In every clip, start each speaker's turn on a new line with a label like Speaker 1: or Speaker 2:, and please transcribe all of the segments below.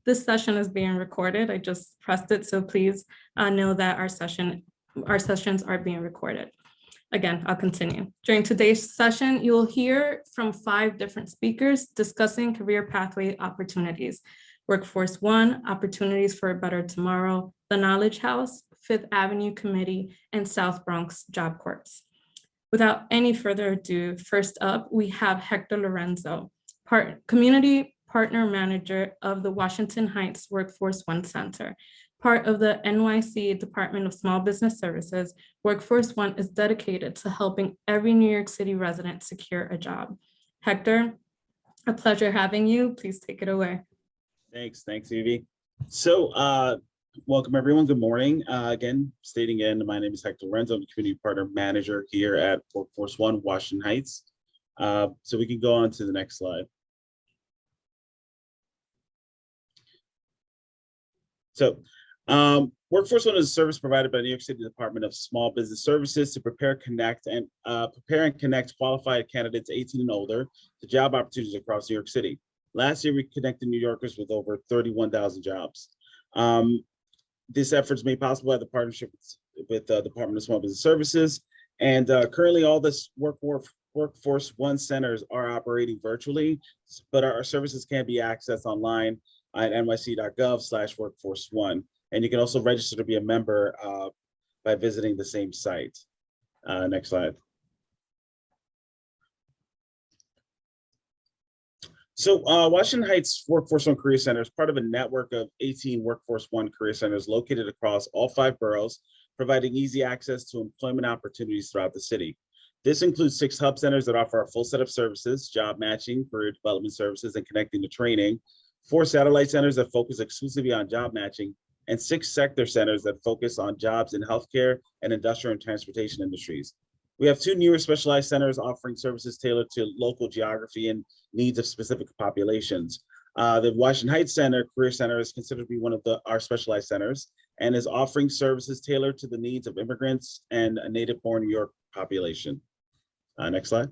Speaker 1: This session is being recorded. I just pressed it, so please know that our sessions are being recorded. Again, I'll continue. During today's session, you will hear from 5 different speakers discussing career pathway opportunities. Workforce One, Opportunities for a Better Tomorrow, The Knowledge House, Fifth Avenue Committee, and South Bronx Job Corps. Without any further ado, first up, we have Hector Lorenzo, Community Partner Manager of the Washington Heights Workforce One Center. Part of the NYC Department of Small Business Services, Workforce One is dedicated to helping every New York City resident secure a job. Hector, a pleasure having you. Please take it away.
Speaker 2: Thanks, Evie. So welcome everyone, good morning. Again, stating again, my name is Hector Lorenzo. I'm the Community Partner Manager here at Workforce One, Washington Heights. So we can go on to the next slide. So Workforce One is a service provided by the New York City Department of Small Business Services to prepare and connect qualified candidates 18 and older to job opportunities across New York City. Last year, we connected New Yorkers with over 31,000 jobs. This effort is made possible by the partnership with the Department of Small Business Services. And currently, all this Workforce One centers are operating virtually, but our services can be accessed online at nyc.gov/workforce1. And you can also register to be a member by visiting the same site. Next slide. So Washington Heights Workforce One Career Center is part of a network of 18 Workforce One Career Centers located across all 5 boroughs, providing easy access to employment opportunities throughout the city. This includes 6 hub centers that offer a full set of services, job matching, career development services, and connecting to training, 4 satellite centers that focus exclusively on job matching, and 6 sector centers that focus on jobs in healthcare and industrial and transportation industries. We have 2 newer specialized centers offering services tailored to local geography and needs of specific populations. The Washington Heights Career Center is considered to be one of our specialized centers and is offering services tailored to the needs of immigrants and a native-born New York population. Next slide.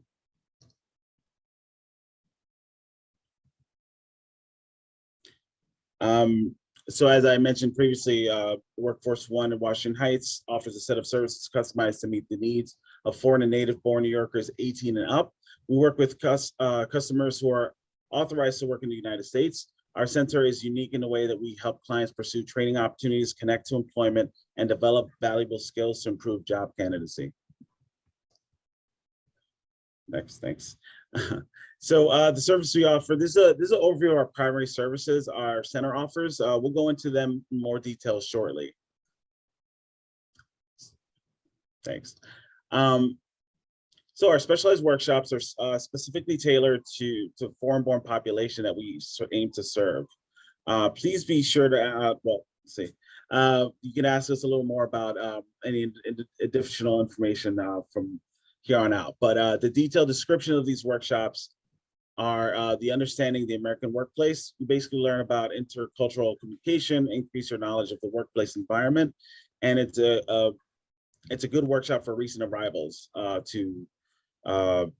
Speaker 2: So as I mentioned previously, Workforce One in Washington Heights offers a set of services customized to meet the needs of foreign and native-born New Yorkers 18 and up. We work with customers who are authorized to work in the United States. Our center is unique in the way that we help clients pursue training opportunities, connect to employment, and develop valuable skills to improve job candidacy. Next, thanks. So the service we offer, this is an overview of our primary services our center offers. We'll go into them in more detail shortly. Thanks. So our specialized workshops are specifically tailored to foreign-born population that we aim to serve. Please be sure to, you can ask us a little more about any additional information from here on out. But the detailed description of these workshops are the understanding the American workplace. You basically learn about intercultural communication, increase your knowledge of the workplace environment, and it's a good workshop for recent arrivals to the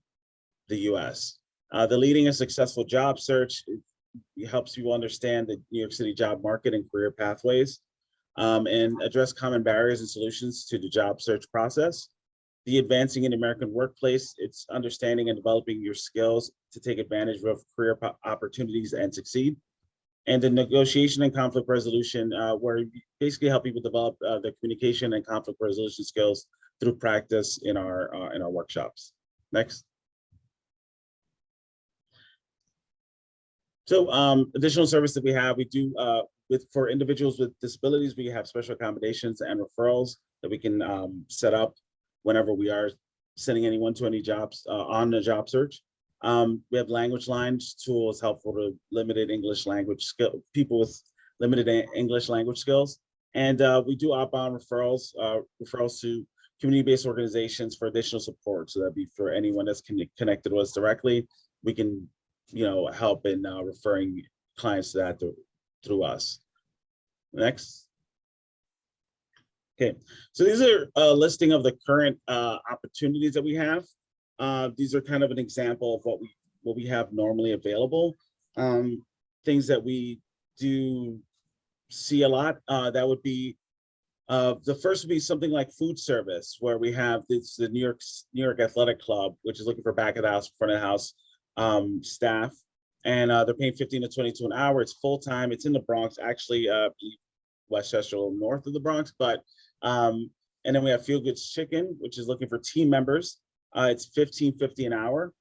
Speaker 2: U.S. The leading a successful job search, it helps you understand the New York City job market and career pathways, and address common barriers and solutions to the job search process. The advancing in the American workplace, it's understanding and developing your skills to take advantage of career opportunities and succeed. And the negotiation and conflict resolution, where we basically help people develop the communication and conflict resolution skills through practice in our workshops. Next. So additional service that we have, we do for individuals with disabilities, we have special accommodations and referrals that we can set up whenever we are sending anyone to any jobs on the job search. We have language lines tools helpful to limited English language skill people with limited English language skills, and we do outbound referrals to community-based organizations for additional support. So that'd be for anyone that's connected with us directly. We can, help in referring clients to that through us. Next. Okay, so these are a listing of the current opportunities that we have. These are kind of an example of what we have normally available. Things that we do see a lot. That would be the first would be something like food service, where we have this the New York Athletic Club, which is looking for back of the house, front of the house staff, and they're paying 15 to 22 an hour. It's full time. It's in the Bronx, actually, Westchester, a little north of the Bronx, but and then we have Feel Goods Chicken, which is looking for team members. It's $15.50 an hour,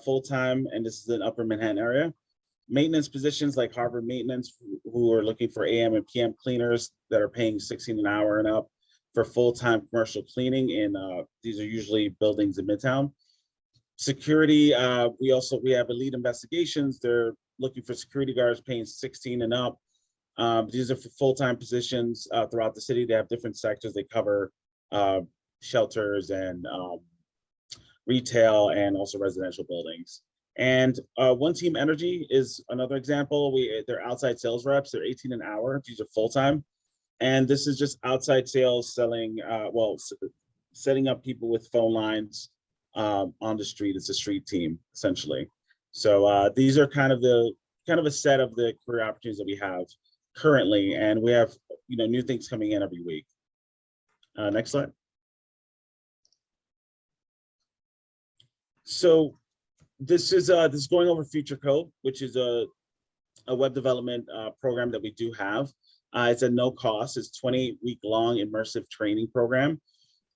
Speaker 2: full time, and this is in Upper Manhattan area. Maintenance positions like Harvard Maintenance, who are looking for AM and PM cleaners that are paying $16 an hour and up for full-time commercial cleaning. And these are usually buildings in Midtown. Security, we have Elite Investigations. They're looking for security guards paying $16 and up. These are for full-time positions throughout the city. They have different sectors. They cover shelters and retail and also residential buildings. And One Team Energy is another example. They're outside sales reps. They're 18 an hour. These are full-time. And this is just outside sales selling, setting up people with phone lines on the street. It's a street team, essentially. So these are kind of a set of the career opportunities that we have currently. And we have, new things coming in every week. Next slide. So this is going over Future Code, which is a web development program that we do have. It's at no cost. It's 20-week long immersive training program.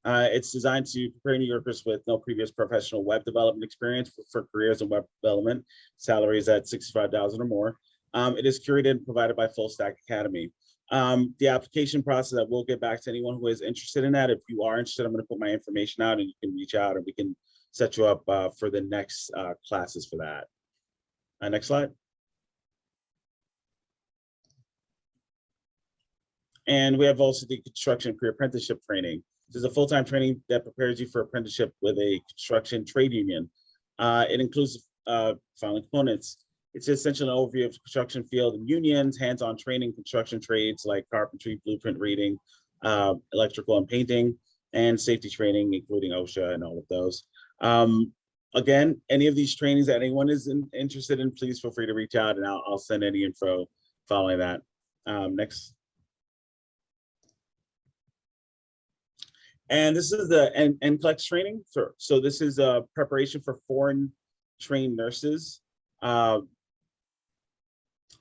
Speaker 2: It's designed to prepare New Yorkers with no previous professional web development experience for careers in web development. Salaries at $65,000 or more. It is curated and provided by Full Stack Academy. The application process, I will get back to anyone who is interested in that. If you are interested, I'm going to put my information out and you can reach out and we can set you up for the next classes for that. Next slide. And we have also the construction pre-apprenticeship training. This is a full-time training that prepares you for apprenticeship with a construction trade union. It includes following components. It's essentially an overview of the construction field and unions, hands-on training, construction trades like carpentry, blueprint reading, electrical and painting, and safety training, including OSHA and all of those. Again, any of these trainings that anyone is interested in, please feel free to reach out and I'll send any info following that. Next. And this is the Nplex training. So this is a preparation for foreign trained nurses. And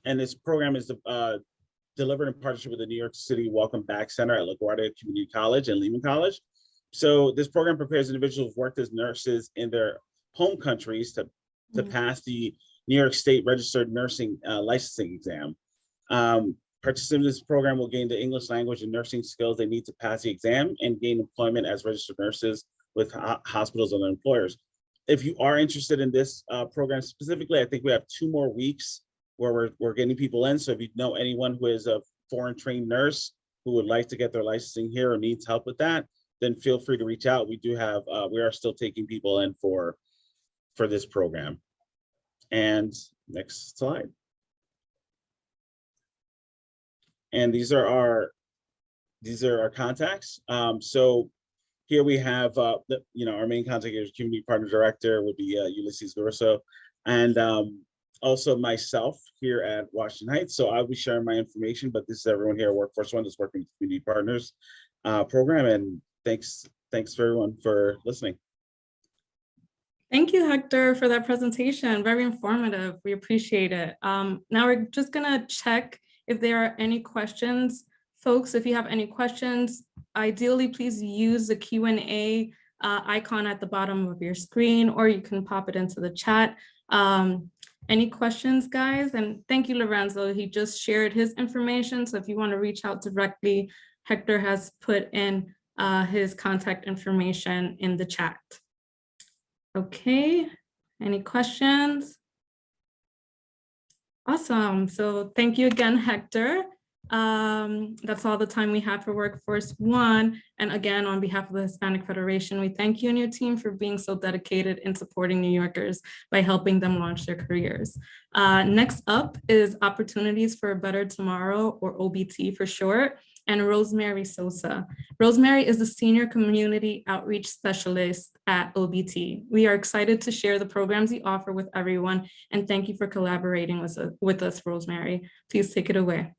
Speaker 2: this program is delivered in partnership with the New York City Welcome Back Center at LaGuardia Community College and Lehman College. So this program prepares individuals who've worked as nurses in their home countries to pass the New York State Registered Nursing Licensing Exam. Participants in this program will gain the English language and nursing skills they need to pass the exam and gain employment as registered nurses with hospitals and their employers. If you are interested in this program specifically, I think we have 2 more weeks where we're getting people in. So if you know anyone who is a foreign trained nurse who would like to get their licensing here or needs help with that, then feel free to reach out. We do have, we are still taking people in for this program. And next slide. And these are our contacts. So here we have, our main contact is Community Partner Director would be Ulysses Garrusso, and also myself here at Washington Heights. So I'll be sharing my information, but this is everyone here at Workforce One that's working with Community Partners program. And thanks for everyone for listening.
Speaker 1: Thank you, Hector, for that presentation. Very informative. We appreciate it. Now we're just gonna check if there are any questions. Folks, if you have any questions, ideally, please use the Q&A icon at the bottom of your screen, or you can pop it into the chat. Any questions, guys? And thank you, Lorenzo. He just shared his information. So if you want to reach out directly, Hector has put in his contact information in the chat. Okay, any questions? Awesome. So thank you again, Hector. That's all the time we have for Workforce One. And again, on behalf of the Hispanic Federation, we thank you and your team for being so dedicated in supporting New Yorkers by helping them launch their careers. Next up is Opportunities for a Better Tomorrow, or OBT for short. and Rosemary Sosa. Rosemary is the Senior Community Outreach Specialist at OBT. We are excited to share the programs you offer with everyone, and thank you for collaborating with us, Rosemary. Please take it away.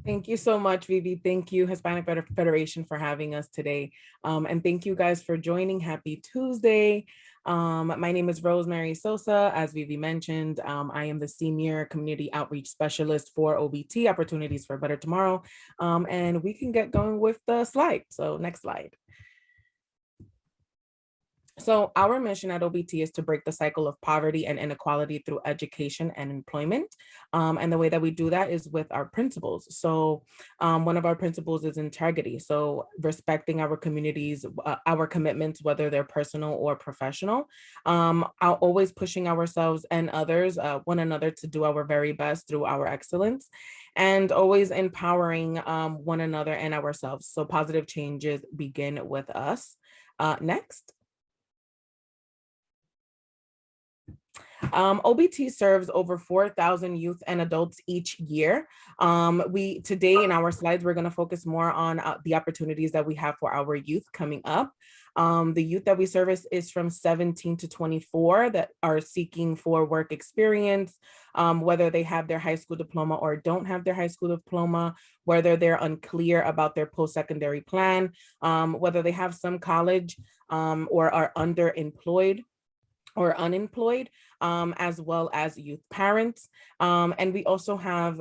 Speaker 3: Thank you so much, Vivi. Thank you, Hispanic Federation, for having us today. And thank you guys for joining. Happy Tuesday. My name is Rosemary Sosa. As Vivi mentioned, I am the Senior Community Outreach Specialist for OBT, Opportunities for a Better Tomorrow. And we can get going with the slide. So next slide. So our mission at OBT is to break the cycle of poverty and inequality through education and employment. And the way that we do that is with our principles. So one of our principles is integrity. So respecting our communities, our commitments, whether they're personal or professional, always pushing ourselves and others, one another, to do our very best through our excellence, and always empowering one another and ourselves. So positive changes begin with us. Next. OBT serves over 4,000 youth and adults each year. Today in our slides, we're going to focus more on the opportunities that we have for our youth coming up. The youth that we service is from 17 to 24 that are seeking for work experience, whether they have their high school diploma or don't have their high school diploma, whether they're unclear about their post-secondary plan, whether they have some college or are underemployed or unemployed, as well as youth parents. And we also have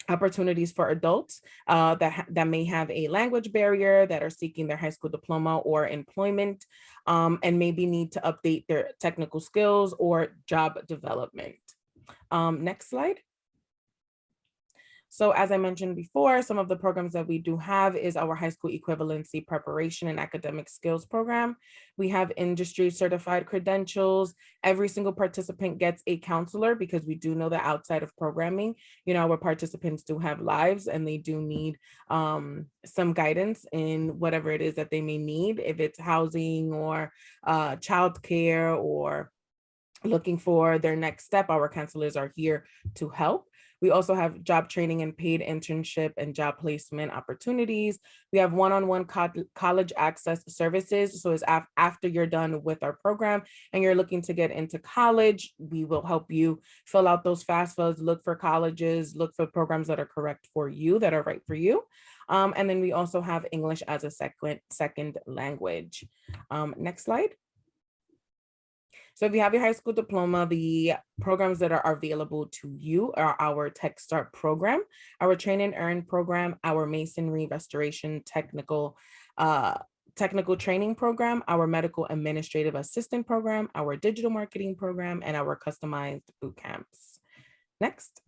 Speaker 3: opportunities for adults that may have a language barrier, that are seeking their high school diploma or employment, and maybe need to update their technical skills or job development. Next slide. So as I mentioned before, some of the programs that we do have is our high school equivalency preparation and academic skills program. We have industry certified credentials. Every single participant gets a counselor, because we do know that outside of programming, our participants do have lives and they do need some guidance in whatever it is that they may need, if it's housing or childcare or looking for their next step. Our counselors are here to help. We also have job training and paid internship and job placement opportunities. We have one-on-one college access services. So it's after you're done with our program and you're looking to get into college, we will help you fill out those FAFSAs, look for colleges, look for programs that are correct for you, that are right for you. And then we also have English as a second language. Next slide. So if you have your high school diploma, the programs that are available to you are our Tech Start program, our Train and Earn program, our Masonry Restoration Technical Training program, our Medical Administrative Assistant program, our Digital Marketing program, and our Customized Boot Camps. Next.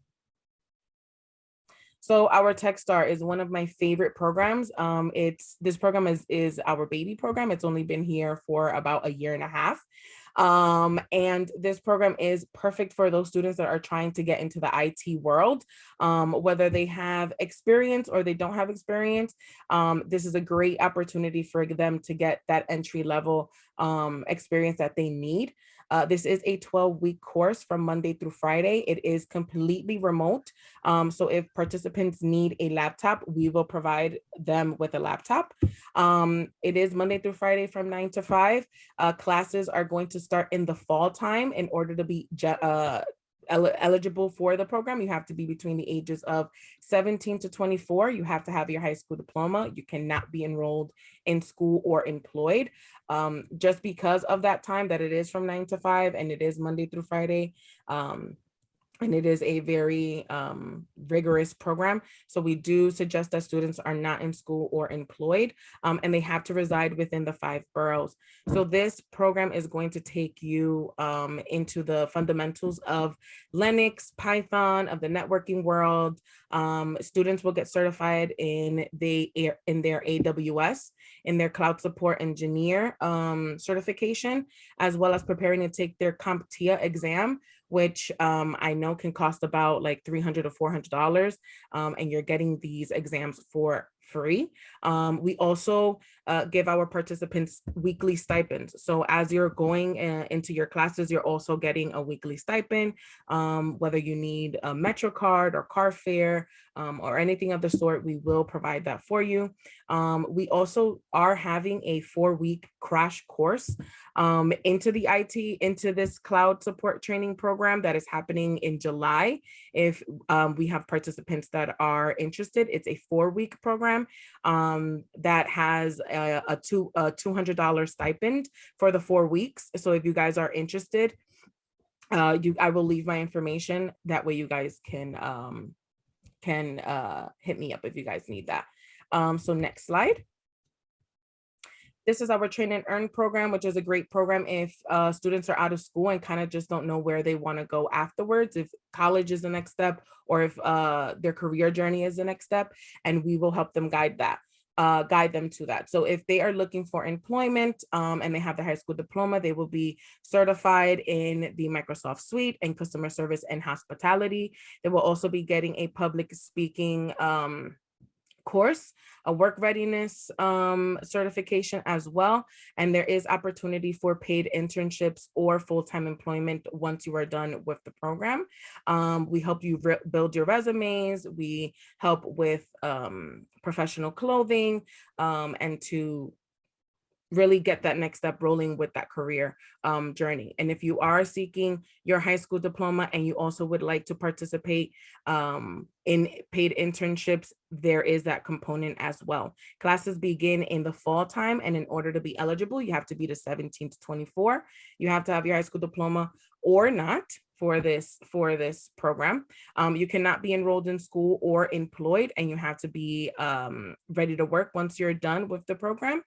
Speaker 3: So our TechStart is one of my favorite programs. This program is our baby program. It's only been here for about a year and a half. And this program is perfect for those students that are trying to get into the IT world, whether they have experience or they don't have experience. This is a great opportunity for them to get that entry level experience that they need. This is a 12-week course from Monday through Friday. It is completely remote. So if participants need a laptop, we will provide them with a laptop. It is Monday through Friday from 9 to 5. Classes are going to start in the fall time. In order to be eligible for the program, you have to be between the ages of 17 to 24. You have to have your high school diploma. You cannot be enrolled in school or employed. Just because of that time that it is from 9 to 5 and it is Monday through Friday. And it is a very rigorous program. So we do suggest that students are not in school or employed, and they have to reside within the 5 boroughs. So this program is going to take you into the fundamentals of Linux, Python, of the networking world. Students will get certified in their AWS, in their cloud support engineer certification, as well as preparing to take their Comptia exam, which I know can cost about like $300 or $400. And you're getting these exams for free. We also give our participants weekly stipends. So as you're going into your classes, you're also getting a weekly stipend, whether you need a Metro card or car fare or anything of the sort, we will provide that for you. We also are having a 4-week crash course into the IT, into this cloud support training program that is happening in July. If we have participants that are interested, it's a 4-week program that has a $200 stipend for the 4 weeks. So if you guys are interested, I will leave my information. That way you guys can hit me up if you guys need that. So next slide. This is our Train and Earn program, which is a great program if students are out of school and kind of just don't know where they want to go afterwards, if college is the next step, or if their career journey is the next step, and we will help them guide them to that. So if they are looking for employment and they have the high school diploma, they will be certified in the Microsoft Suite and customer service and hospitality. They will also be getting a public speaking course, a work readiness certification as well. And there is opportunity for paid internships or full-time employment once you are done with the program. We help you build your resumes. We help with professional clothing and to really get that next step rolling with that career journey. And if you are seeking your high school diploma and you also would like to participate in paid internships, there is that component as well. Classes begin in the fall time, and in order to be eligible, you have to be the 17 to 24. You have to have your high school diploma or not for this program. You cannot be enrolled in school or employed, and you have to be ready to work once you're done with the program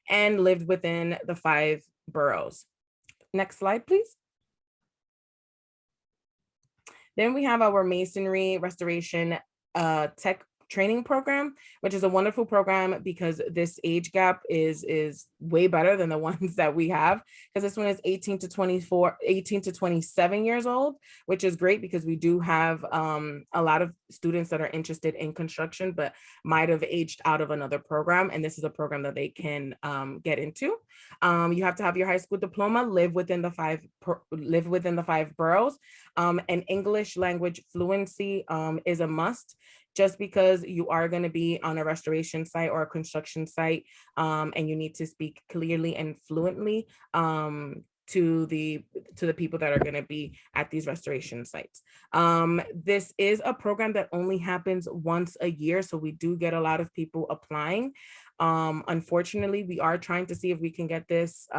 Speaker 3: and lived within the 5 boroughs. Next slide, please. Then we have our Masonry Restoration Tech Training Program, which is a wonderful program because this age gap is way better than the ones that we have, because this one is 18 to 27 years old, which is great because we do have a lot of students that are interested in construction but might have aged out of another program, and this is a program that they can get into. You have to have your high school diploma, live within the 5 boroughs, and English language fluency is a must, just because you are going to be on a restoration site or a construction site, and you need to speak clearly and fluently to the people that are going to be at these restoration sites. This is a program that only happens once a year, so we do get a lot of people applying. Unfortunately, we are trying to see if we can get this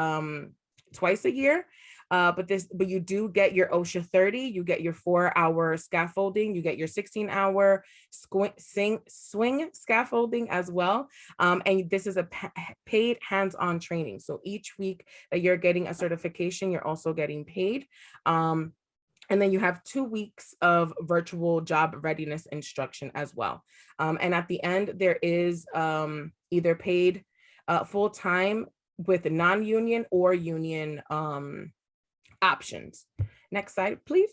Speaker 3: twice a year. But you do get your OSHA 30, you get your 4-hour scaffolding, you get your 16-hour swing scaffolding as well. And this is a paid hands-on training. So each week that you're getting a certification, you're also getting paid. And then you have 2 weeks of virtual job readiness instruction as well. And at the end, there is either paid full-time with non-union or union options. Next slide, please.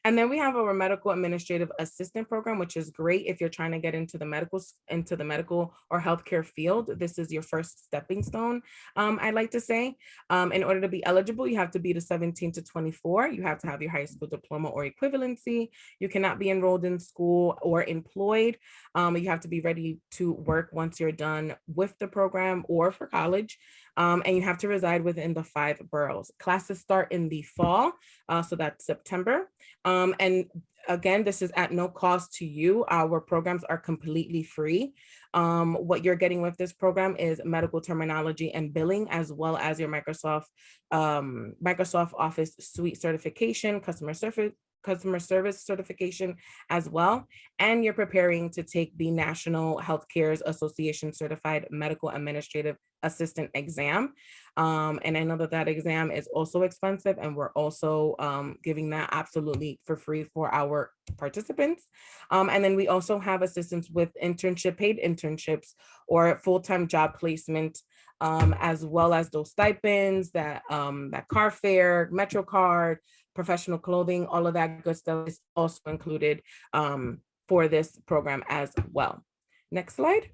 Speaker 3: And then we have our medical administrative assistant program, which is great if you're trying to get into the medical or healthcare field. This is your first stepping stone, I'd like to say. In order to be eligible, you have to be the 17 to 24. You have to have your high school diploma or equivalency. You cannot be enrolled in school or employed. You have to be ready to work once you're done with the program or for college. And you have to reside within the 5 boroughs. Classes start in the fall, so that's September. And again, this is at no cost to you. Our programs are completely free. What you're getting with this program is medical terminology and billing, as well as your Microsoft Office Suite certification, customer service certification as well. And you're preparing to take the National Healthcare Association Certified Medical Administrative Assistant exam. And I know that exam is also expensive, and we're also giving that absolutely for free for our participants. And then we also have assistance with paid internships or full-time job placement, as well as those stipends, that car fare, Metro card, professional clothing, all of that good stuff is also included for this program as well. Next slide.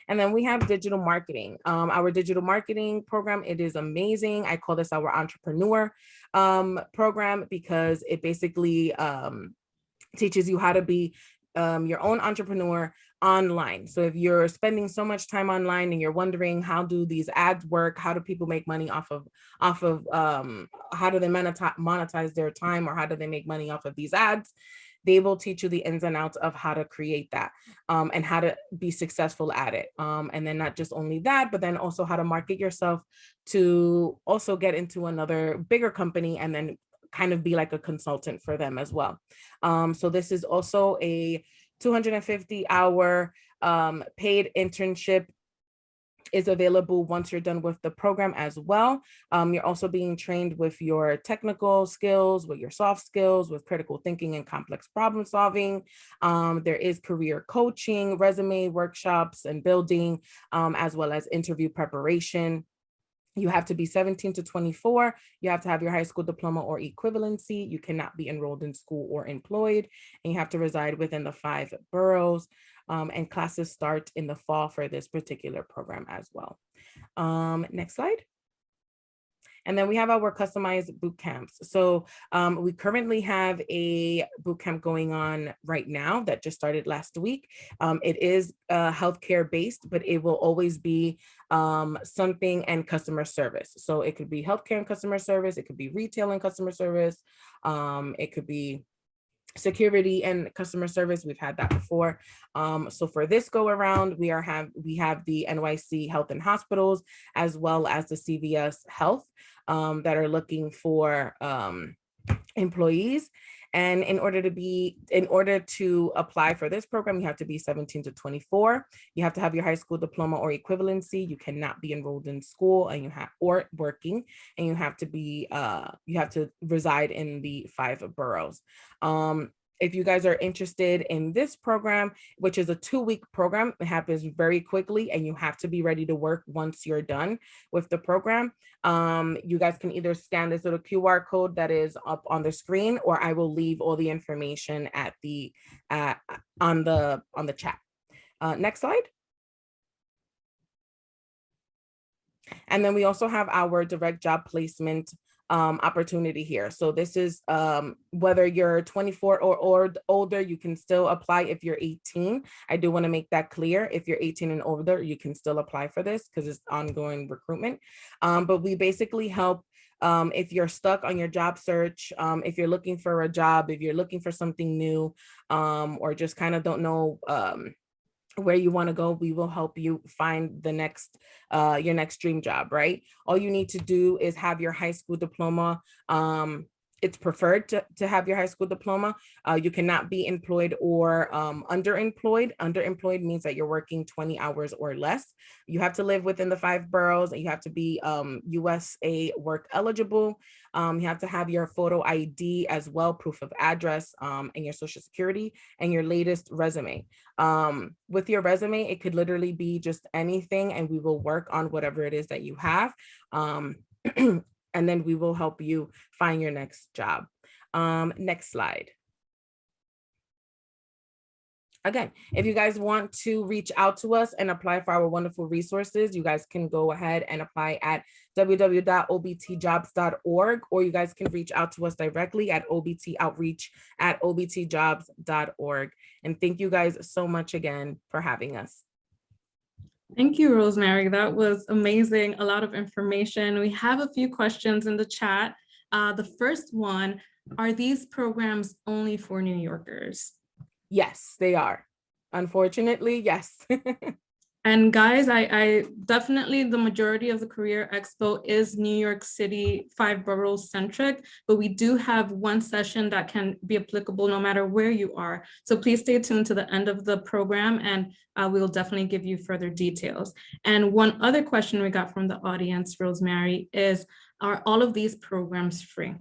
Speaker 3: And then we have digital marketing. Our digital marketing program, it is amazing. I call this our entrepreneur program because it basically teaches you how to be your own entrepreneur online. So if you're spending so much time online and you're wondering how do these ads work, how do people make money off of how do they monetize their time, or how do they make money off of these ads, they will teach you the ins and outs of how to create that and how to be successful at it. And then not just only that, but then also how to market yourself to also get into another bigger company and then kind of be like a consultant for them as well. So this is also a 250-hour paid internship is available once you're done with the program as well. You're also being trained with your technical skills, with your soft skills, with critical thinking and complex problem solving. There is career coaching, resume workshops and building, as well as interview preparation. You have to be 17 to 24. You have to have your high school diploma or equivalency. You cannot be enrolled in school or employed, and you have to reside within the 5 boroughs. And classes start in the fall for this particular program as well. Next slide. And then we have our customized boot camps. So we currently have a boot camp going on right now that just started last week. It is healthcare based, but it will always be something and customer service. So it could be healthcare and customer service. It could be retail and customer service. It could be security and customer service. We've had that before. So for this go around, we have the NYC Health and Hospitals, as well as the CVS Health that are looking for employees. And in order to apply for this program, you have to be 17 to 24. You have to have your high school diploma or equivalency. You cannot be enrolled in school or working, and you have to reside in the 5 boroughs. If you guys are interested in this program, which is a 2-week program, it happens very quickly and you have to be ready to work once you're done with the program. You guys can either scan this little QR code that is up on the screen, or I will leave all the information on the chat. Next slide. And then we also have our direct job placement opportunity here. So this is whether you're 24 or older, you can still apply if you're 18. I do want to make that clear. If you're 18 and older, you can still apply for this because it's ongoing recruitment. But we basically help if you're stuck on your job search, if you're looking for a job, if you're looking for something new, or just kind of don't know where you want to go, we will help you find the next your next dream job, right? All you need to do is have your high school diploma. It's preferred to have your high school diploma. You cannot be employed or underemployed. Underemployed means that you're working 20 hours or less. You have to live within the 5 boroughs, and you have to be USA work eligible. You have to have your photo ID as well, proof of address, and your social security, and your latest resume. With your resume, it could literally be just anything, and we will work on whatever it is that you have. And then we will help you find your next job. Next slide. Again, if you guys want to reach out to us and apply for our wonderful resources, you guys can go ahead and apply at www.obtjobs.org, or you guys can reach out to us directly at obtoutreach@obtjobs.org. And thank you guys so much again for having us.
Speaker 1: Thank you, Rosemary. That was amazing. A lot of information. We have a few questions in the chat. The first one, are these programs only for New Yorkers?
Speaker 3: Yes, they are. Unfortunately, yes.
Speaker 1: And guys, I definitely, the majority of the Career Expo is New York City 5 boroughs centric, but we do have one session that can be applicable no matter where you are. So please stay tuned to the end of the program, and we will definitely give you further details. And one other question we got from the audience, Rosemary, is, are all of these programs free?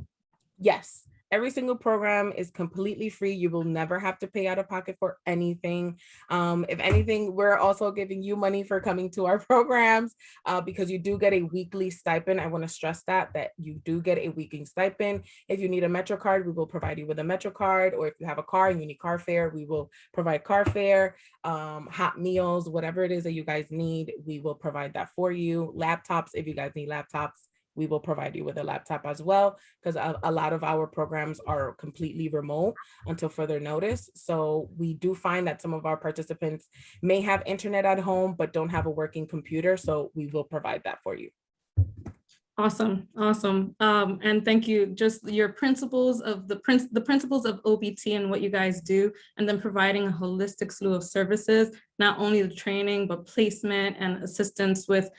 Speaker 3: Yes. every single program is completely free. You will never have to pay out of pocket for anything. If anything, we're also giving you money for coming to our programs because you do get a weekly stipend. I want to stress that you do get a weekly stipend. If you need a Metro card, we will provide you with a Metro card, or if you have a car and you need car fare, we will provide car fare, hot meals, whatever it is that you guys need, we will provide that for you. Laptops, if you guys need laptops, we will provide you with a laptop as well, because a lot of our programs are completely remote until further notice. So we do find that some of our participants may have internet at home, but don't have a working computer. So we will provide that for you.
Speaker 1: Awesome, awesome. And thank you. Just your principles of the principles of OPT and what you guys do, and then providing a holistic slew of services, not only the training, but placement and assistance with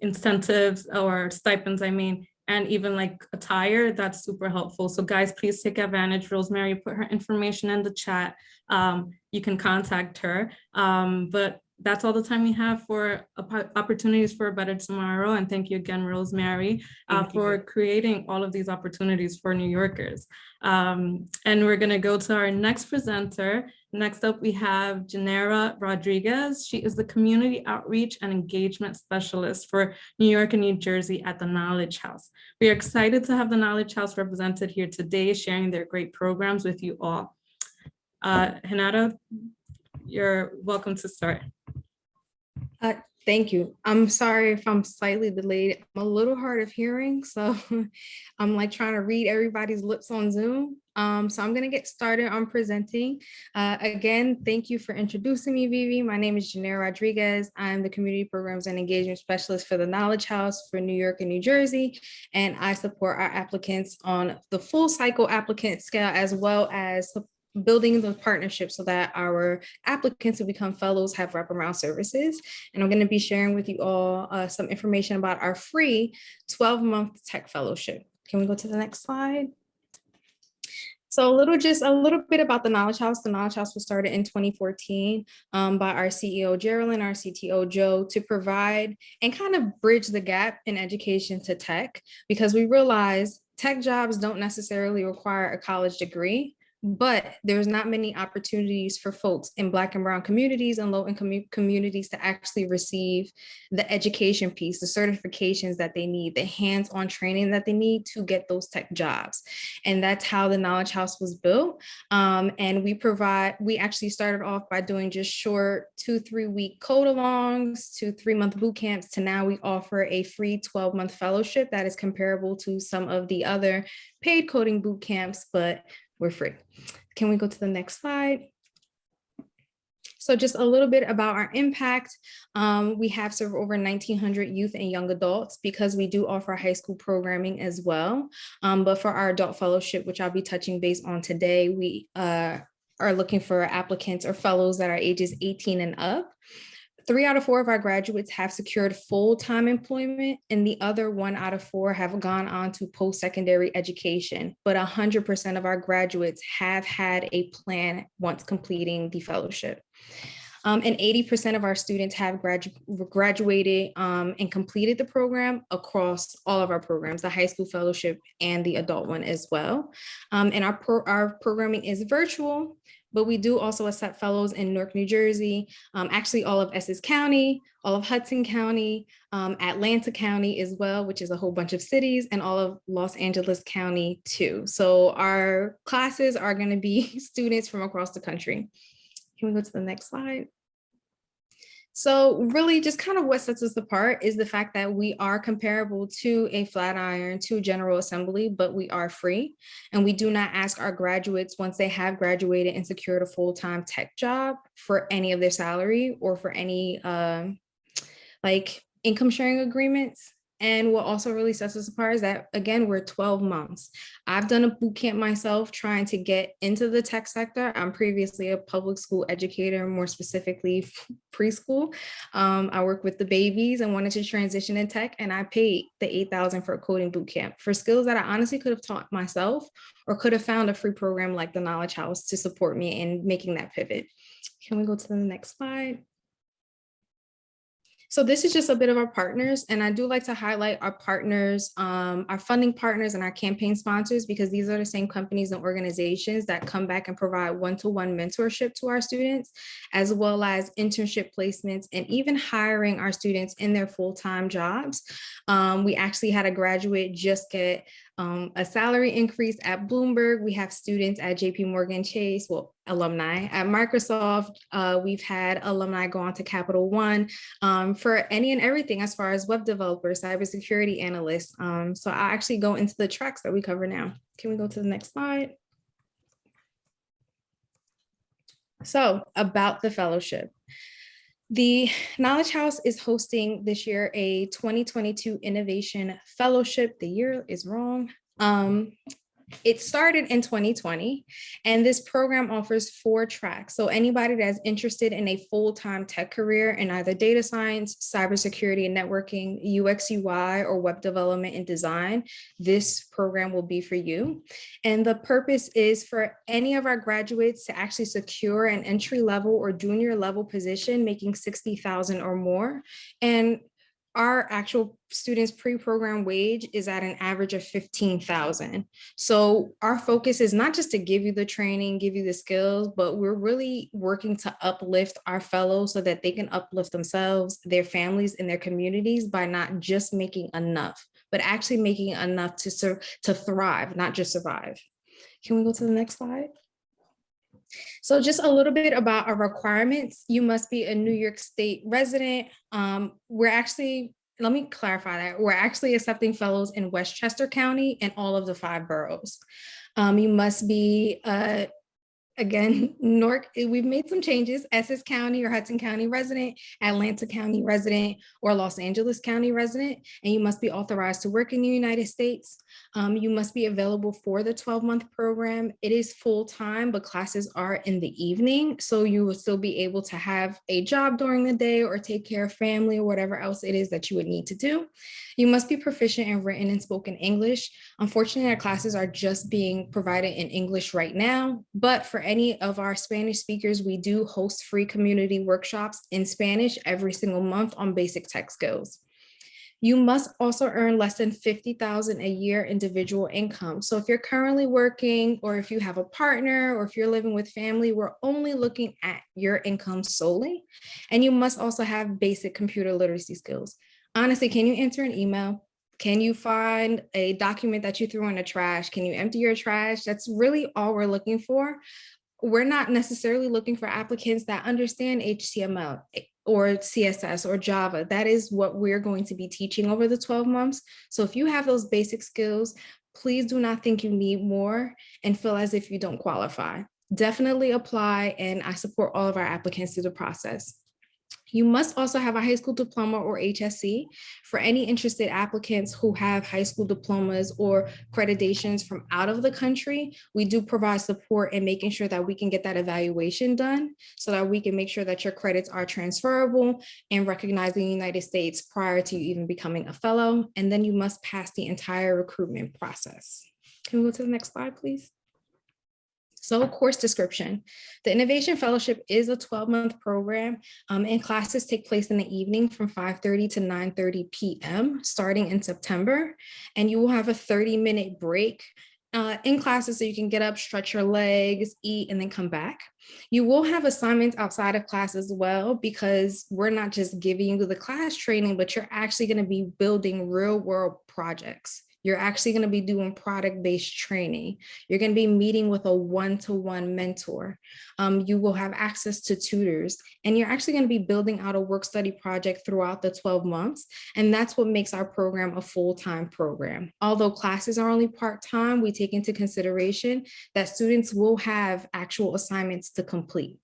Speaker 1: incentives or stipends, I mean, and even like attire. That's super helpful. So guys, please take advantage. Rosemary put her information in the chat. You can contact her. But that's all the time we have for opportunities for a better tomorrow. And thank you again, Rosemary, for creating all of these opportunities for New Yorkers. And we're gonna go to our next presenter. Next up, we have Janara Rodriguez. She is the Community Outreach and Engagement Specialist for New York and New Jersey at the Knowledge House. We are excited to have the Knowledge House represented here today, sharing their great programs with you all. Hinata, you're welcome to start.
Speaker 4: Thank you. I'm sorry if I'm slightly delayed. I'm a little hard of hearing, so I'm like trying to read everybody's lips on Zoom. So I'm going to get started on presenting. Again, thank you for introducing me, Vivi. My name is Janara Rodriguez. I'm the Community Programs and Engagement Specialist for the Knowledge House for New York and New Jersey, and I support our applicants on the full cycle applicant scale, as well as building the partnership so that our applicants who become fellows have wraparound services. And I'm going to be sharing with you all some information about our free 12-month tech fellowship. Can we go to the next slide? So a little bit about the Knowledge House. The Knowledge House was started in 2014 by our CEO, Geraldine, our CTO, Joe, to provide and kind of bridge the gap in education to tech, because we realize tech jobs don't necessarily require a college degree, but there's not many opportunities for folks in Black and Brown communities and low-income communities to actually receive the education piece, the certifications that they need, the hands-on training that they need to get those tech jobs. And that's how the Knowledge House was built. And we actually started off by doing just short 2-3 week code alongs to 3-month boot camps, to now we offer a free 12-month fellowship that is comparable to some of the other paid coding boot camps, but we're free. Can we go to the next slide? So just a little bit about our impact. We have served over 1,900 youth and young adults, because we do offer high school programming as well. But for our adult fellowship, which I'll be touching base on today, we are looking for applicants or fellows that are ages 18 and up. 3 out of 4 of our graduates have secured full-time employment, and the other 1 out of 4 have gone on to post-secondary education. But 100% of our graduates have had a plan once completing the fellowship. And 80% of our students have graduated and completed the program across all of our programs, the high school fellowship and the adult one as well. And our programming is virtual, but we do also accept fellows in Newark, New Jersey, actually all of Essex County, all of Hudson County, Atlanta County as well, which is a whole bunch of cities, and all of Los Angeles County too. So our classes are going to be students from across the country. Can we go to the next slide? So really just kind of what sets us apart is the fact that we are comparable to a Flatiron, to General Assembly, but we are free. And we do not ask our graduates, once they have graduated and secured a full-time tech job, for any of their salary or for any like income sharing agreements. And what also really sets us apart is that, again, we're 12 months. I've done a boot camp myself trying to get into the tech sector. I'm previously a public school educator, more specifically preschool. I work with the babies and wanted to transition in tech, and I paid the $8,000 for a coding boot camp for skills that I honestly could have taught myself, or could have found a free program like the Knowledge House to support me in making that pivot. Can we go to the next slide? So this is just a bit of our partners, and I do like to highlight our partners, our funding partners and our campaign sponsors, because these are the same companies and organizations that come back and provide one-to-one mentorship to our students, as well as internship placements and even hiring our students in their full-time jobs. We actually had a graduate just get a salary increase at Bloomberg. We have students at JP Morgan Chase, well, alumni at Microsoft. We've had alumni go on to Capital One for any and everything as far as web developers, cybersecurity analysts. So I'll actually go into the tracks that we cover now. Can we go to the next slide? So about the fellowship. The Knowledge House is hosting this year a 2022 Innovation Fellowship. The year is wrong. It started in 2020, and this program offers 4 tracks. So anybody that's interested in a full-time tech career in either data science, cybersecurity and networking, UX, UI, or web development and design, this program will be for you. And the purpose is for any of our graduates to actually secure an entry-level or junior level position, making $60,000 or more. And our actual students' pre-program wage is at an average of $15,000. So our focus is not just to give you the training, give you the skills, but we're really working to uplift our fellows so that they can uplift themselves, their families, and their communities by not just making enough, but actually making enough to thrive, not just survive. Can we go to the next slide? So just a little bit about our requirements. You must be a New York State resident. Let me clarify that. We're actually accepting fellows in Westchester County and all of the 5 boroughs. You must be, again, we've made some changes, Essex County or Hudson County resident, Atlanta County resident, or Los Angeles County resident, and you must be authorized to work in the United States. You must be available for the 12-month program. It is full-time, but classes are in the evening, so you will still be able to have a job during the day or take care of family or whatever else it is that you would need to do. You must be proficient in written and spoken English. Unfortunately, our classes are just being provided in English right now, but for any of our Spanish speakers, we do host free community workshops in Spanish every single month on basic tech skills. You must also earn less than $50,000 a year individual income. So if you're currently working, or if you have a partner, or if you're living with family, we're only looking at your income solely. And you must also have basic computer literacy skills. Honestly, can you answer an email? Can you find a document that you threw in the trash? Can you empty your trash? That's really all we're looking for. We're not necessarily looking for applicants that understand HTML or CSS or Java. That is what we're going to be teaching over the 12 months. So if you have those basic skills, please do not think you need more and feel as if you don't qualify. Definitely apply, and I support all of our applicants through the process. You must also have a high school diploma or HSC. For any interested applicants who have high school diplomas or accreditations from out of the country, we do provide support in making sure that we can get that evaluation done so that we can make sure that your credits are transferable and recognized in the United States prior to you even becoming a fellow. And then you must pass the entire recruitment process. Can we go to the next slide, please? So course description. The Innovation Fellowship is a 12-month program, and classes take place in the evening from 5:30 to 9:30 p.m. starting in September. And you will have a 30-minute break in classes so you can get up, stretch your legs, eat, and then come back. You will have assignments outside of class as well, because we're not just giving you the class training, but you're actually going to be building real-world projects. You're actually going to be doing product-based training. You're going to be meeting with a one-to-one mentor. You will have access to tutors, and you're actually going to be building out a work study project throughout the 12 months. And that's what makes our program a full-time program. Although classes are only part-time, we take into consideration that students will have actual assignments to complete.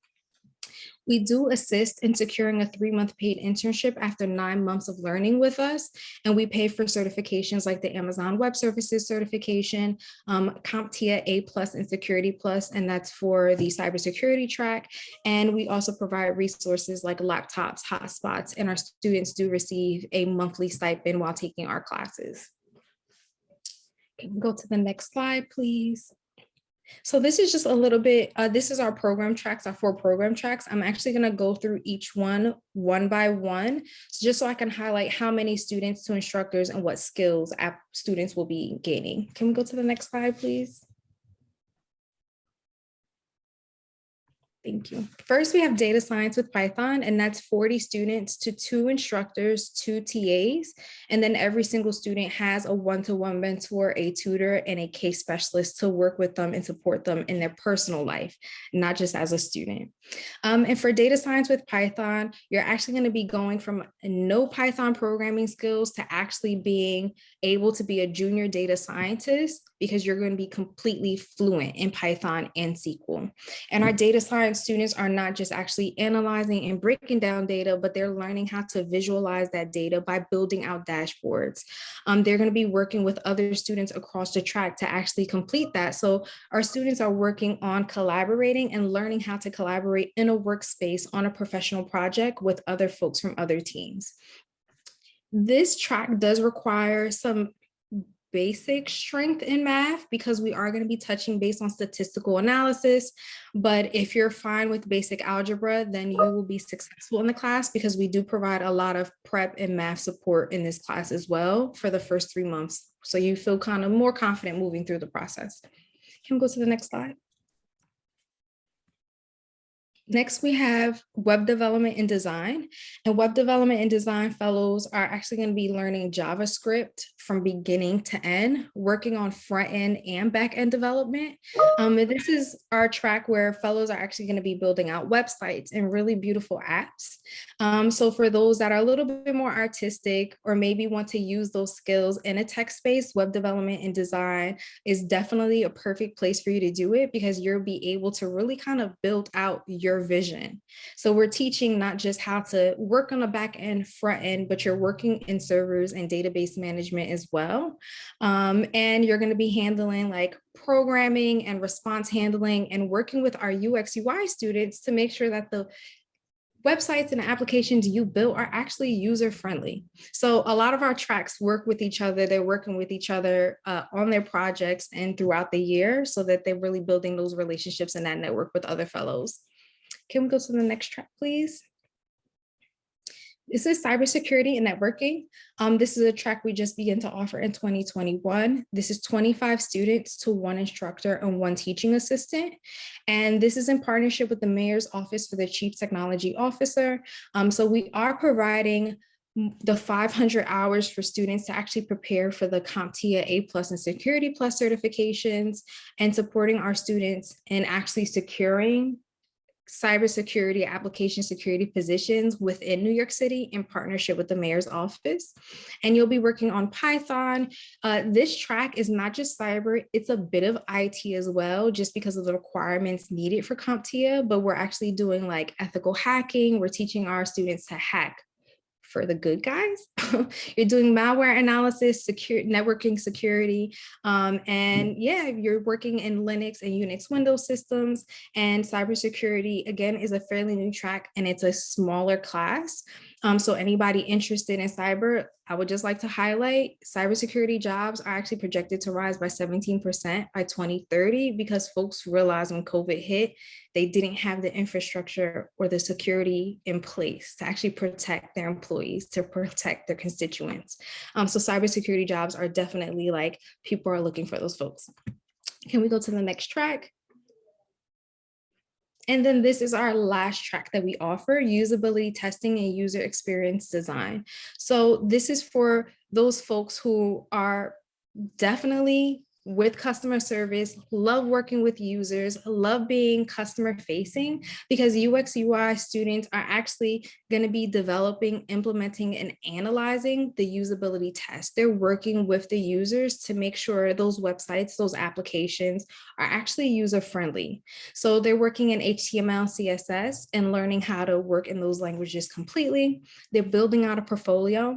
Speaker 4: We do assist in securing a 3-month paid internship after 9 months of learning with us. And we pay for certifications like the Amazon Web Services certification, Comptia A+ and Security Plus, and that's for the cybersecurity track. And we also provide resources like laptops, hotspots, and our students do receive a monthly stipend while taking our classes. Can we go to the next slide, please? So this is just a little bit, this is our program tracks, our 4 program tracks. I'm actually going to go through each one by one, just so I can highlight how many students to instructors and what skills students will be gaining. Can we go to the next slide, please? Thank you. First, we have data science with Python, and that's 40 students to 2 instructors, 2 TAs. And then every single student has a one-to-one mentor, a tutor, and a case specialist to work with them and support them in their personal life, not just as a student. And for data science with Python, you're actually going to be going from no Python programming skills to actually being able to be a junior data scientist, because you're going to be completely fluent in Python and SQL. And our data science students are not just actually analyzing and breaking down data, but they're learning how to visualize that data by building out dashboards. They're going to be working with other students across the track to actually complete that. So our students are working on collaborating and learning how to collaborate in a workspace on a professional project with other folks from other teams. This track does require some basic strength in math, because we are going to be touching base on statistical analysis. But if you're fine with basic algebra, then you will be successful in the class, because we do provide a lot of prep and math support in this class as well for the first 3 months. So you feel kind of more confident moving through the process. Can we go to the next slide? Next, we have web development and design. And web development and design fellows are actually going to be learning JavaScript from beginning to end, working on front end and back end development. And this is our track where fellows are actually going to be building out websites and really beautiful apps. So for those that are a little bit more artistic, or maybe want to use those skills in a tech space, web development and design is definitely a perfect place for you to do it, because you'll be able to really kind of build out your vision. So we're teaching not just how to work on the back end, front end, but you're working in servers and database management as well. And you're going to be handling like programming and response handling, and working with our UX UI students to make sure that the websites and applications you build are actually user-friendly. So a lot of our tracks work with each other. They're working with each other on their projects and throughout the year, so that they're really building those relationships and that network with other fellows. Can we go to the next track, please? This is cybersecurity and networking. This is a track we just began to offer in 2021. This is 25 students to 1 instructor and 1 teaching assistant. And this is in partnership with the Mayor's Office for the Chief Technology Officer. So we are providing the 500 hours for students to actually prepare for the Comptia A+ and Security Plus certifications, and supporting our students in actually securing cybersecurity, application security positions within New York City in partnership with the Mayor's Office. And you'll be working on Python. This track is not just cyber, it's a bit of IT as well, just because of the requirements needed for Comptia, but we're actually doing like ethical hacking. We're teaching our students to hack for the good guys. You're doing malware analysis, networking security, and yeah, you're working in Linux and Unix Windows systems. And cybersecurity, again, is a fairly new track, and it's a smaller class. So anybody interested in cyber, I would just like to highlight cybersecurity jobs are actually projected to rise by 17% by 2030, because folks realized when COVID hit, they didn't have the infrastructure or the security in place to actually protect their employees, to protect their constituents. So cybersecurity jobs are definitely like, people are looking for those folks. Can we go to the next track? And then this is our last track that we offer, usability testing and user experience design. So this is for those folks who are definitely with customer service, love working with users, love being customer facing, because UX UI students are actually going to be developing, implementing, and analyzing the usability test. They're working with the users to make sure those websites, those applications are actually user friendly. So they're working in HTML, CSS, and learning how to work in those languages completely. They're building out a portfolio.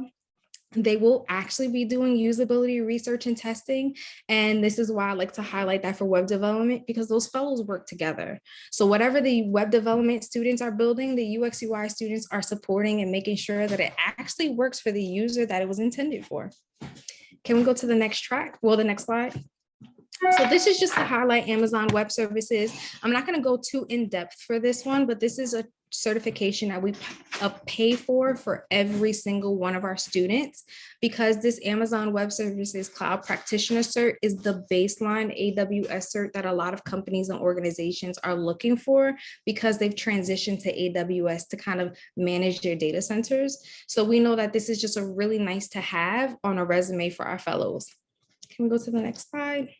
Speaker 4: They will actually be doing usability research and testing. And this is why I like to highlight that for web development, because those fellows work together. So whatever the web development students are building, the UX UI students are supporting and making sure that it actually works for the user that it was intended for. Can we go to the next track? Well, the next slide. So this is just to highlight Amazon Web Services. I'm not going to go too in depth for this one, but this is a certification that we pay for every single one of our students, because this Amazon Web Services Cloud Practitioner cert is the baseline AWS cert that a lot of companies and organizations are looking for, because they've transitioned to AWS to kind of manage their data centers. So we know that this is just a really nice to have on a resume for our fellows. Can we go to the next slide?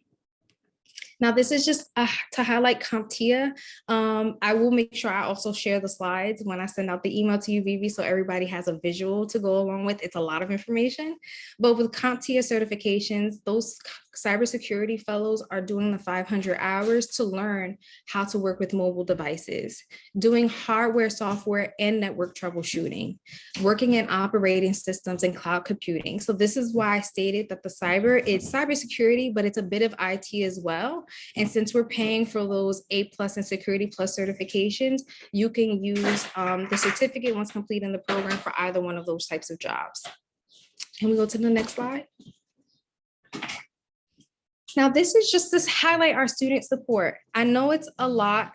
Speaker 4: Now, this is just to highlight Comptia. I will make sure I also share the slides when I send out the email to you, Vivi, so everybody has a visual to go along with. It's a lot of information, but with Comptia certifications, those cybersecurity fellows are doing the 500 hours to learn how to work with mobile devices, doing hardware, software, and network troubleshooting, working in operating systems and cloud computing. So this is why I stated that the cyber is cybersecurity, but it's a bit of IT as well. And since we're paying for those A+ and Security Plus certifications, you can use the certificate once completing the program for either one of those types of jobs. Can we go to the next slide? Now, this is just to highlight our student support. I know it's a lot.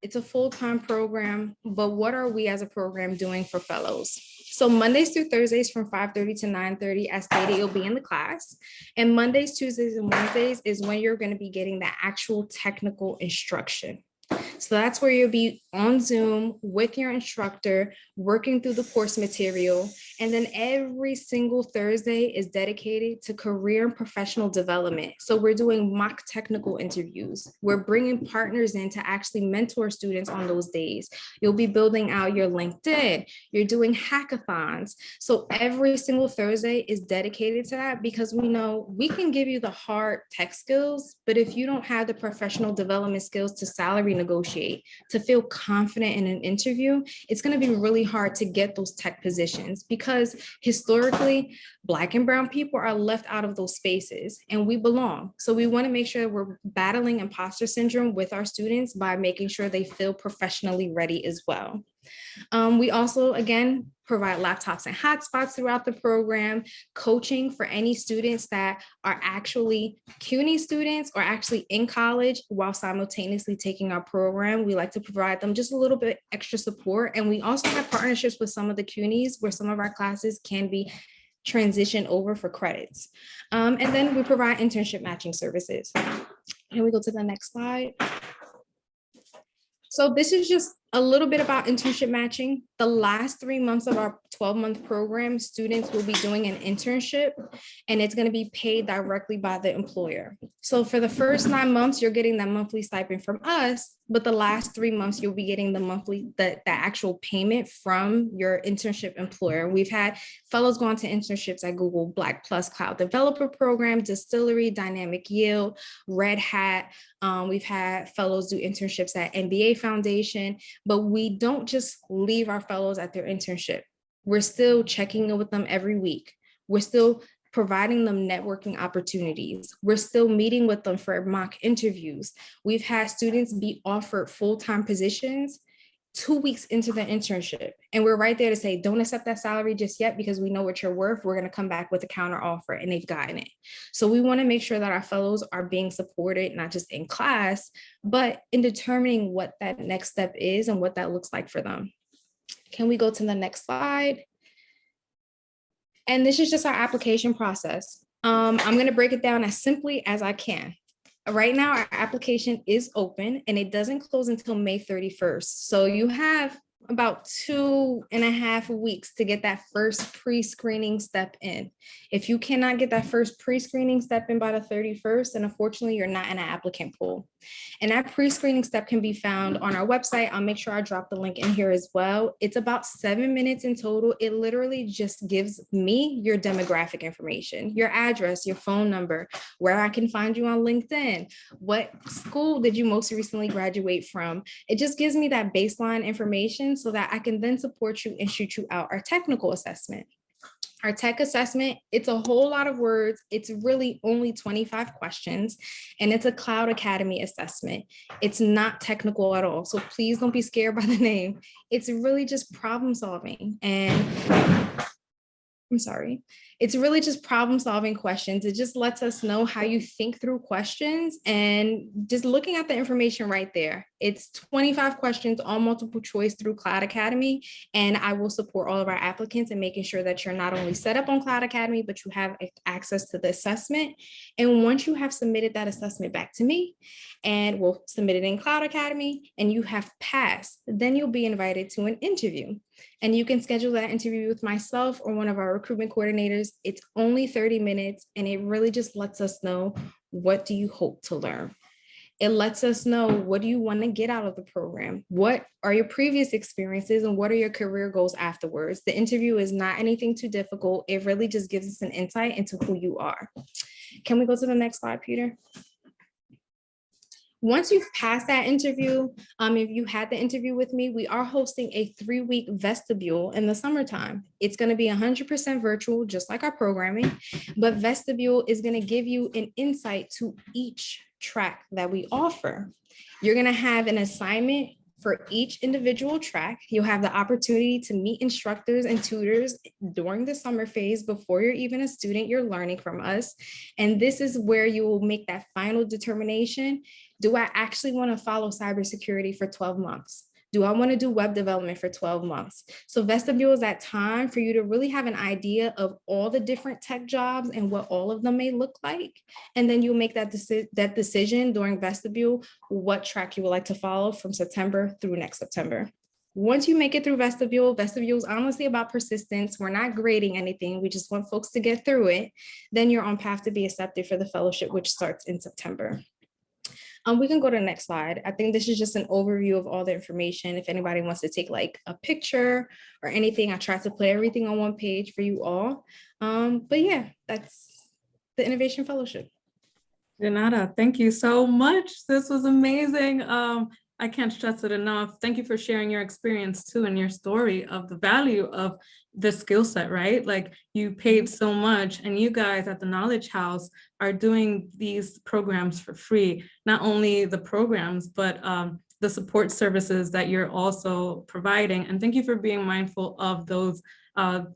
Speaker 4: It's a full-time program, but what are we as a program doing for fellows? So Mondays through Thursdays from 5:30 to 9:30, as stated, you'll be in the class. And Mondays, Tuesdays, and Wednesdays is when you're going to be getting the actual technical instruction. So that's where you'll be on Zoom with your instructor, working through the course material. And then every single Thursday is dedicated to career and professional development. So we're doing mock technical interviews. We're bringing partners in to actually mentor students on those days. You'll be building out your LinkedIn. You're doing hackathons. So every single Thursday is dedicated to that, because we know we can give you the hard tech skills, but if you don't have the professional development skills to salary negotiate, to feel confident in an interview, it's going to be really hard to get those tech positions, because historically, Black and brown people are left out of those spaces and we belong. So we want to make sure we're battling imposter syndrome with our students by making sure they feel professionally ready as well. We also, again, provide laptops and hotspots throughout the program, coaching for any students that are actually CUNY students or actually in college while simultaneously taking our program. We like to provide them just a little bit extra support. And we also have partnerships with some of the CUNYs where some of our classes can be transitioned over for credits. And then we provide internship matching services. Can we go to the next slide? So this is just a little bit about internship matching. The last 3 months of our 12-month program, students will be doing an internship, and it's going to be paid directly by the employer. So for the first 9 months, you're getting that monthly stipend from us, but the last 3 months, you'll be getting the actual payment from your internship employer. We've had fellows go on to internships at Google, Black Plus Cloud Developer Program, Distillery, Dynamic Yield, Red Hat. We've had fellows do internships at NBA Foundation, but we don't just leave our fellows at their internship. We're still checking in with them every week. We're still providing them networking opportunities. We're still meeting with them for mock interviews. We've had students be offered full-time positions 2 weeks into the internship. And we're right there to say, don't accept that salary just yet, because we know what you're worth. We're going to come back with a counter offer, and they've gotten it. So we want to make sure that our fellows are being supported, not just in class, but in determining what that next step is and what that looks like for them. Can we go to the next slide? And this is just our application process. I'm going to break it down as simply as I can. Right now, our application is open and it doesn't close until May 31st. So you have about 2.5 weeks to get that first pre-screening step in. If you cannot get that first pre-screening step in by the 31st, then unfortunately you're not in an applicant pool. And that pre-screening step can be found on our website. I'll make sure I drop the link in here as well. It's about 7 minutes in total. It literally just gives me your demographic information, your address, your phone number, where I can find you on LinkedIn, what school did you most recently graduate from. It just gives me that baseline information so that I can then support you and shoot you out our technical assessment. Our tech assessment, it's a whole lot of words. It's really only 25 questions, and it's a Cloud Academy assessment. It's not technical at all, so please don't be scared by the name. It's really just problem solving. And I'm sorry. It's really just problem solving questions. It just lets us know how you think through questions and just looking at the information right there. It's 25 questions, all multiple choice through Cloud Academy. And I will support all of our applicants in making sure that you're not only set up on Cloud Academy, but you have access to the assessment. And once you have submitted that assessment back to me, and we'll submit it in Cloud Academy, and you have passed, then you'll be invited to an interview. And you can schedule that interview with myself or one of our recruitment coordinators. It's only 30 minutes, and it really just lets us know, what do you hope to learn? It lets us know, what do you want to get out of the program? What are your previous experiences and what are your career goals afterwards? The interview is not anything too difficult. It really just gives us an insight into who you are. Can we go to the next slide, Peter? Once you've passed that interview, if you had the interview with me, we are hosting a 3-week vestibule in the summertime. It's going to be 100% virtual, just like our programming, but vestibule is going to give you an insight to each track that we offer. You're going to have an assignment for each individual track. You'll have the opportunity to meet instructors and tutors during the summer phase before you're even a student. You're learning from us. And this is where you will make that final determination. Do I actually want to follow cybersecurity for 12 months? Do I want to do web development for 12 months? So vestibule is that time for you to really have an idea of all the different tech jobs and what all of them may look like. And then you'll make that decision during vestibule, what track you would like to follow from September through next September. Once you make it through vestibule is honestly about persistence. We're not grading anything. We just want folks to get through it. Then you're on path to be accepted for the fellowship, which starts in September. We can go to the next slide. I think this is just an overview of all the information. If anybody wants to take like a picture or anything, I tried to put everything on one page for you all. But yeah, that's the Innovation Fellowship.
Speaker 1: Janara, thank you so much. This was amazing. I can't stress it enough. Thank you for sharing your experience too and your story of the value of the skill set, right? Like you paid so much and you guys at the Knowledge House are doing these programs for free. Not only the programs, but the support services that you're also providing. And thank you for being mindful of those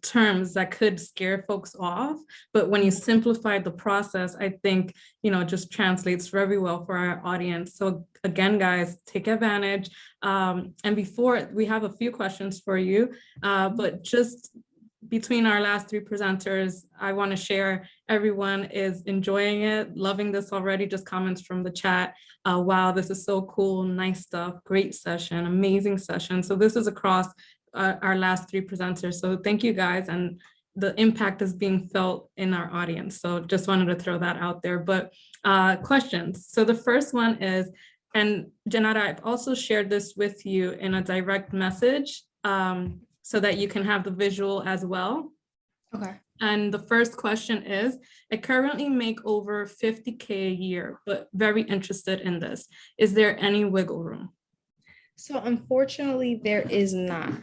Speaker 1: terms that could scare folks off. But when you simplify the process, I think, just translates very well for our audience. So again, guys, take advantage. And before, we have a few questions for you, but just between our last 3 presenters, I want to share everyone is enjoying it, loving this already, just comments from the chat. Wow, this is so cool, nice stuff, great session, amazing session. So this is across our last 3 presenters. So thank you guys. And the impact is being felt in our audience. So just wanted to throw that out there. But questions. So the first one is, and Janara, I've also shared this with you in a direct message so that you can have the visual as well.
Speaker 4: Okay.
Speaker 1: And the first question is, I currently make over 50K a year, but very interested in this. Is there any wiggle room?
Speaker 4: So unfortunately, there is not.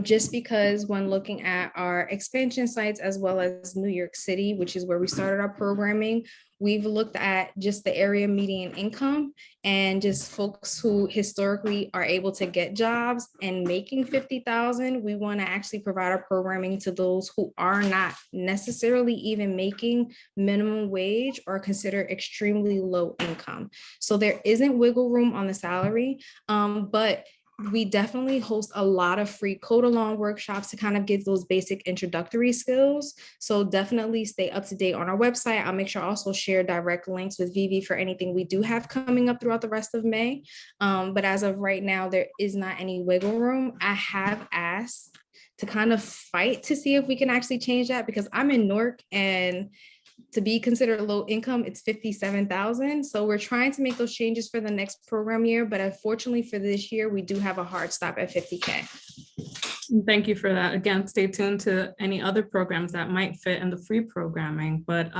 Speaker 4: Just because when looking at our expansion sites as well as New York City, which is where we started our programming, we've looked at just the area median income and just folks who historically are able to get jobs and making 50,000. We want to actually provide our programming to those who are not necessarily even making minimum wage or considered extremely low income. So there isn't wiggle room on the salary, but we definitely host a lot of free code along workshops to kind of get those basic introductory skills. So definitely stay up to date on our website. I'll make sure I also share direct links with Vivi for anything we do have coming up throughout the rest of May. But as of right now, there is not any wiggle room. I have asked to kind of fight to see if we can actually change that, because I'm in Newark and to be considered low income, it's 57,000. So we're trying to make those changes for the next program year, but unfortunately for this year, we do have a hard stop at 50K.
Speaker 1: Thank you for that. Again, stay tuned to any other programs that might fit in the free programming, but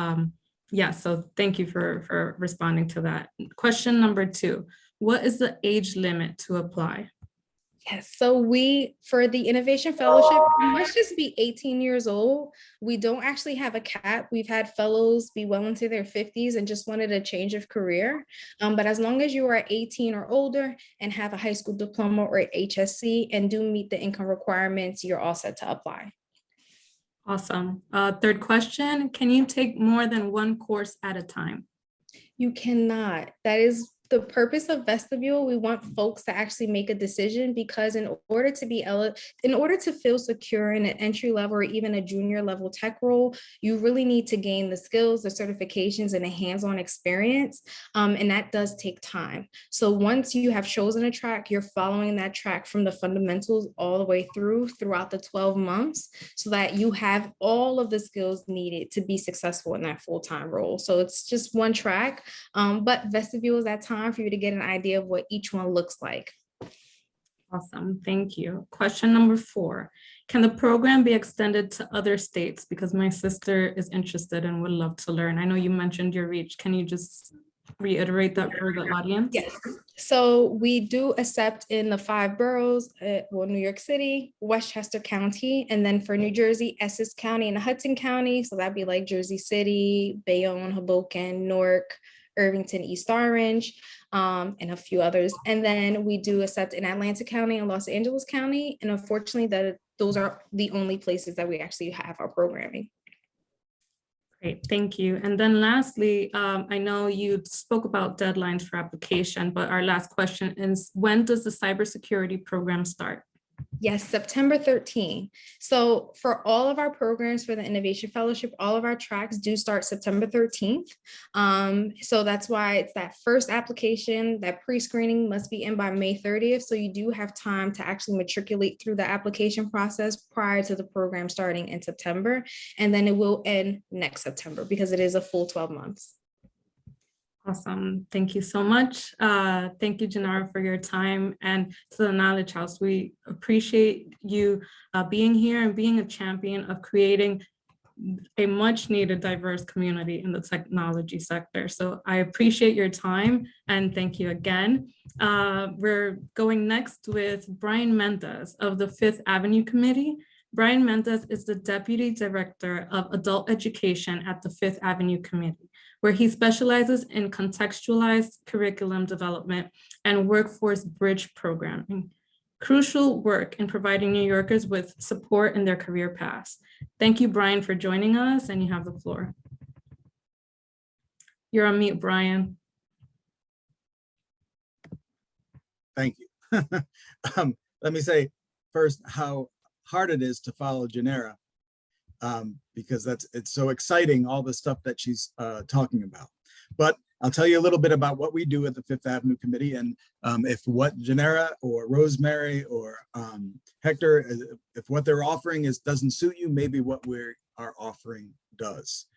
Speaker 1: yeah, so thank you for responding to that. Question number 2, what is the age limit to apply?
Speaker 4: Yes, so for the Innovation Fellowship, you must just be 18 years old. We don't actually have a cap. We've had fellows be well into their 50s and just wanted a change of career. But as long as you are 18 or older and have a high school diploma or HSC and do meet the income requirements, you're all set to apply.
Speaker 1: Awesome. Third question, can you take more than one course at a time?
Speaker 4: You cannot. That is the purpose of vestibule. We want folks to actually make a decision, because in order to feel secure in an entry level or even a junior level tech role, you really need to gain the skills, the certifications, and a hands-on experience. And that does take time. So once you have chosen a track, you're following that track from the fundamentals all the way throughout the 12 months, so that you have all of the skills needed to be successful in that full-time role. So it's just one track, but vestibule is that time for you to get an idea of what each one looks like.
Speaker 1: Awesome, thank you. Question number 4, can the program be extended to other states? Because my sister is interested and would love to learn. I know you mentioned your reach. Can you just reiterate that for the audience?
Speaker 4: Yes. So we do accept in the 5 boroughs, New York City, Westchester County, and then for New Jersey, Essex County and Hudson County. So that'd be like Jersey City, Bayonne, Hoboken, Newark, Irvington, East Orange, and a few others. And then we do accept in Atlanta County and Los Angeles County. And unfortunately, those are the only places that we actually have our programming.
Speaker 1: Great, thank you. And then lastly, I know you spoke about deadlines for application, but our last question is, when does the cybersecurity program start?
Speaker 4: Yes, September 13th. So for all of our programs for the Innovation Fellowship, all of our tracks do start September 13th. So that's why it's that first application, that pre-screening must be in by May 30th. So you do have time to actually matriculate through the application process prior to the program starting in September. And then it will end next September, because it is a full 12 months.
Speaker 1: Awesome. Thank you so much. Thank you, Janara, for your time, and to the Knowledge House. We appreciate you being here and being a champion of creating a much needed diverse community in the technology sector. So I appreciate your time and thank you again. We're going next with Brian Mendez of the Fifth Avenue Committee. Brian Mendez is the Deputy Director of Adult Education at the Fifth Avenue Committee, where he specializes in contextualized curriculum development and workforce bridge programming, crucial work in providing New Yorkers with support in their career paths. Thank you, Brian, for joining us, and you have the floor. You're on mute, Brian.
Speaker 5: Thank you. Let me say first how hard it is to follow Janara, because it's so exciting, all the stuff that she's talking about. But I'll tell you a little bit about what we do at the Fifth Avenue Committee, and if what Janara or Rosemary or Hector, if what they're offering doesn't suit you, maybe what we are offering does.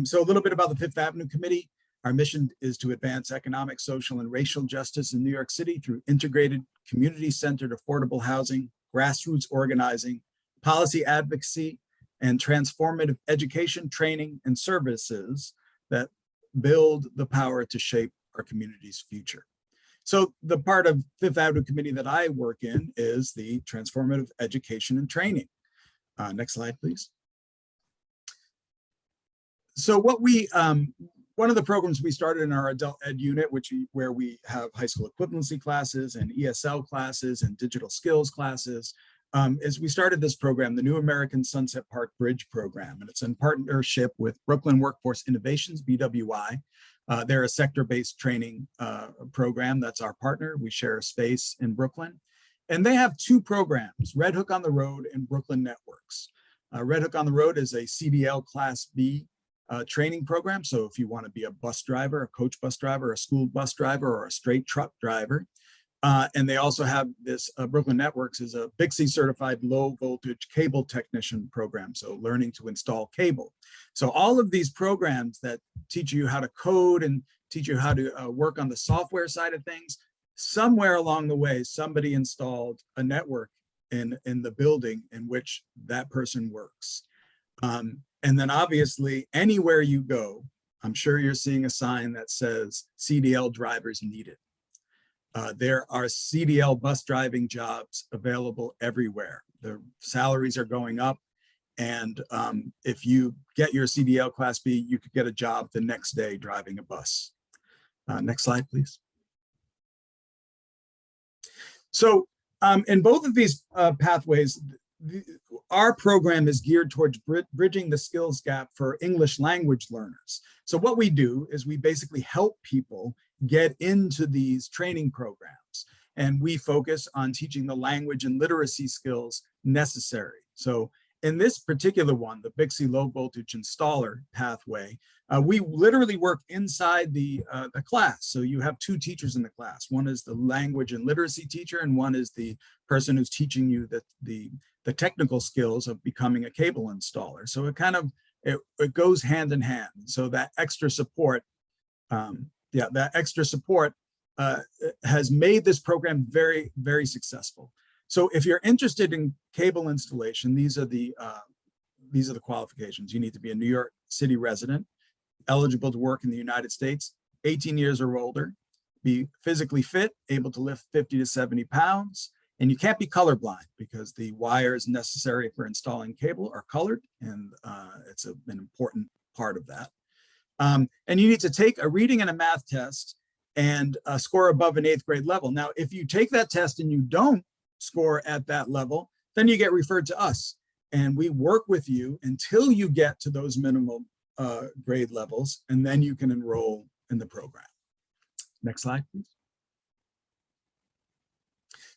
Speaker 5: So a little bit about the Fifth Avenue Committee. Our mission is to advance economic, social, and racial justice in New York City through integrated, community-centered, affordable housing, grassroots organizing, policy advocacy, and transformative education, training, and services that build the power to shape our community's future. So the part of Fifth Avenue Committee that I work in is the transformative education and training. Next slide, please. So what one of the programs we started in our adult ed unit, where we have high school equivalency classes and ESL classes and digital skills classes, is we started this program, the New American Sunset Park Bridge Program, and it's in partnership with Brooklyn Workforce Innovations, BWI. They're a sector-based training program. That's our partner. We share a space in Brooklyn. And they have 2 programs, Red Hook on the Road and Brooklyn Networks. Red Hook on the Road is a CDL Class B training program. So if you want to be a bus driver, a coach bus driver, a school bus driver, or a straight truck driver. And they also have this Brooklyn Networks is a BICSI certified low voltage cable technician program. So learning to install cable. So all of these programs that teach you how to code and teach you how to work on the software side of things, somewhere along the way, somebody installed a network in the building in which that person works. And then obviously anywhere you go, I'm sure you're seeing a sign that says CDL drivers needed. There are CDL bus driving jobs available everywhere. The salaries are going up. And if you get your CDL Class B, you could get a job the next day driving a bus. Next slide, please. So in both of these pathways, our program is geared towards bridging the skills gap for English language learners. So what we do is we basically help people get into these training programs, and we focus on teaching the language and literacy skills necessary. So in this particular one, the BICSI low voltage installer pathway, we literally work inside the class. So you have two teachers in the class. One is the language and literacy teacher, and one is the person who's teaching you the technical skills of becoming a cable installer. So it kind of, it goes hand in hand. So that extra support, has made this program very, very successful. So if you're interested in cable installation, these are the qualifications. You need to be a New York City resident, eligible to work in the United States, 18 years or older, be physically fit, able to lift 50 to 70 pounds, and you can't be colorblind because the wires necessary for installing cable are colored, and it's an important part of that. And you need to take a reading and a math test and score above an 8th grade level. Now, if you take that test and you don't score at that level, then you get referred to us, and we work with you until you get to those minimum grade levels, and then you can enroll in the program. Next slide, please.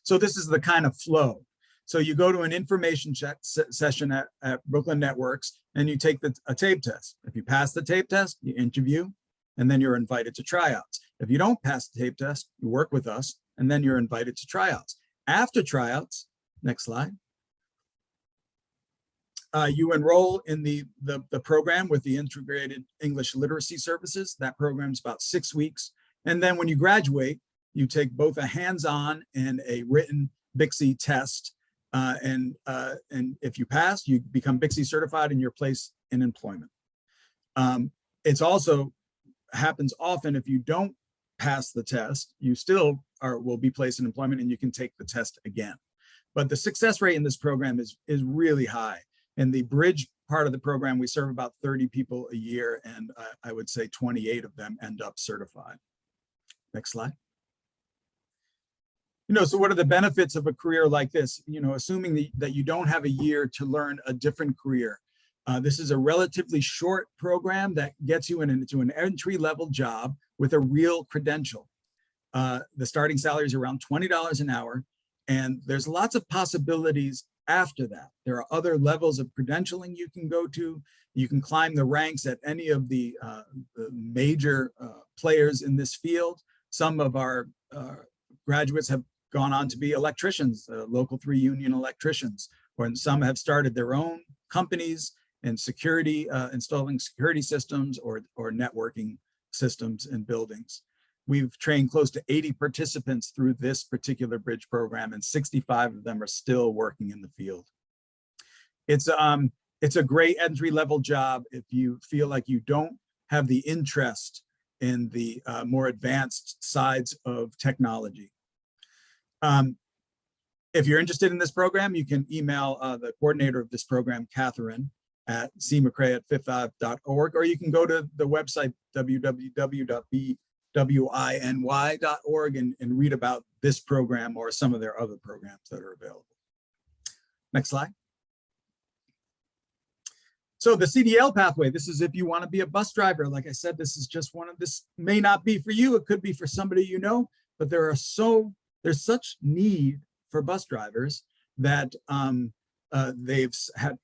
Speaker 5: So this is the kind of flow. So you go to an information session at Brooklyn Networks, and you take a tape test. If you pass the tape test, you interview, and then you're invited to tryouts. If you don't pass the tape test, you work with us, and then you're invited to tryouts. After tryouts, next slide, you enroll in the program with the Integrated English Literacy Services. That program's about 6 weeks. And then when you graduate, you take both a hands-on and a written BICSI test. And if you pass, you become BICSI certified and you're placed in employment. It's also happens often if you don't pass the test, you still will be placed in employment and you can take the test again. But the success rate in this program is really high. In the bridge part of the program, we serve about 30 people a year, and I would say 28 of them end up certified. Next slide. So what are the benefits of a career like this? Assuming that you don't have a year to learn a different career. This is a relatively short program that gets you into an entry-level job with a real credential. The starting salary is around $20 an hour, and there's lots of possibilities after that. There are other levels of credentialing you can go to. You can climb the ranks at any of the major players in this field. Some of our graduates have gone on to be electricians, local 3 union electricians, or some have started their own companies in security, installing security systems or networking systems in buildings. We've trained close to 80 participants through this particular bridge program, and 65 of them are still working in the field. It's a great entry-level job if you feel like you don't have the interest in the more advanced sides of technology. If you're interested in this program, you can email the coordinator of this program, Catherine, at cmccrae@fifthave.org, or you can go to the website www.bwiny.org and read about this program or some of their other programs that are available. Next slide. So the Cdl pathway, this is if you want to be a bus driver. Like I said, this is just this may not be for you, it could be for somebody you know, but there's such need for bus drivers that they've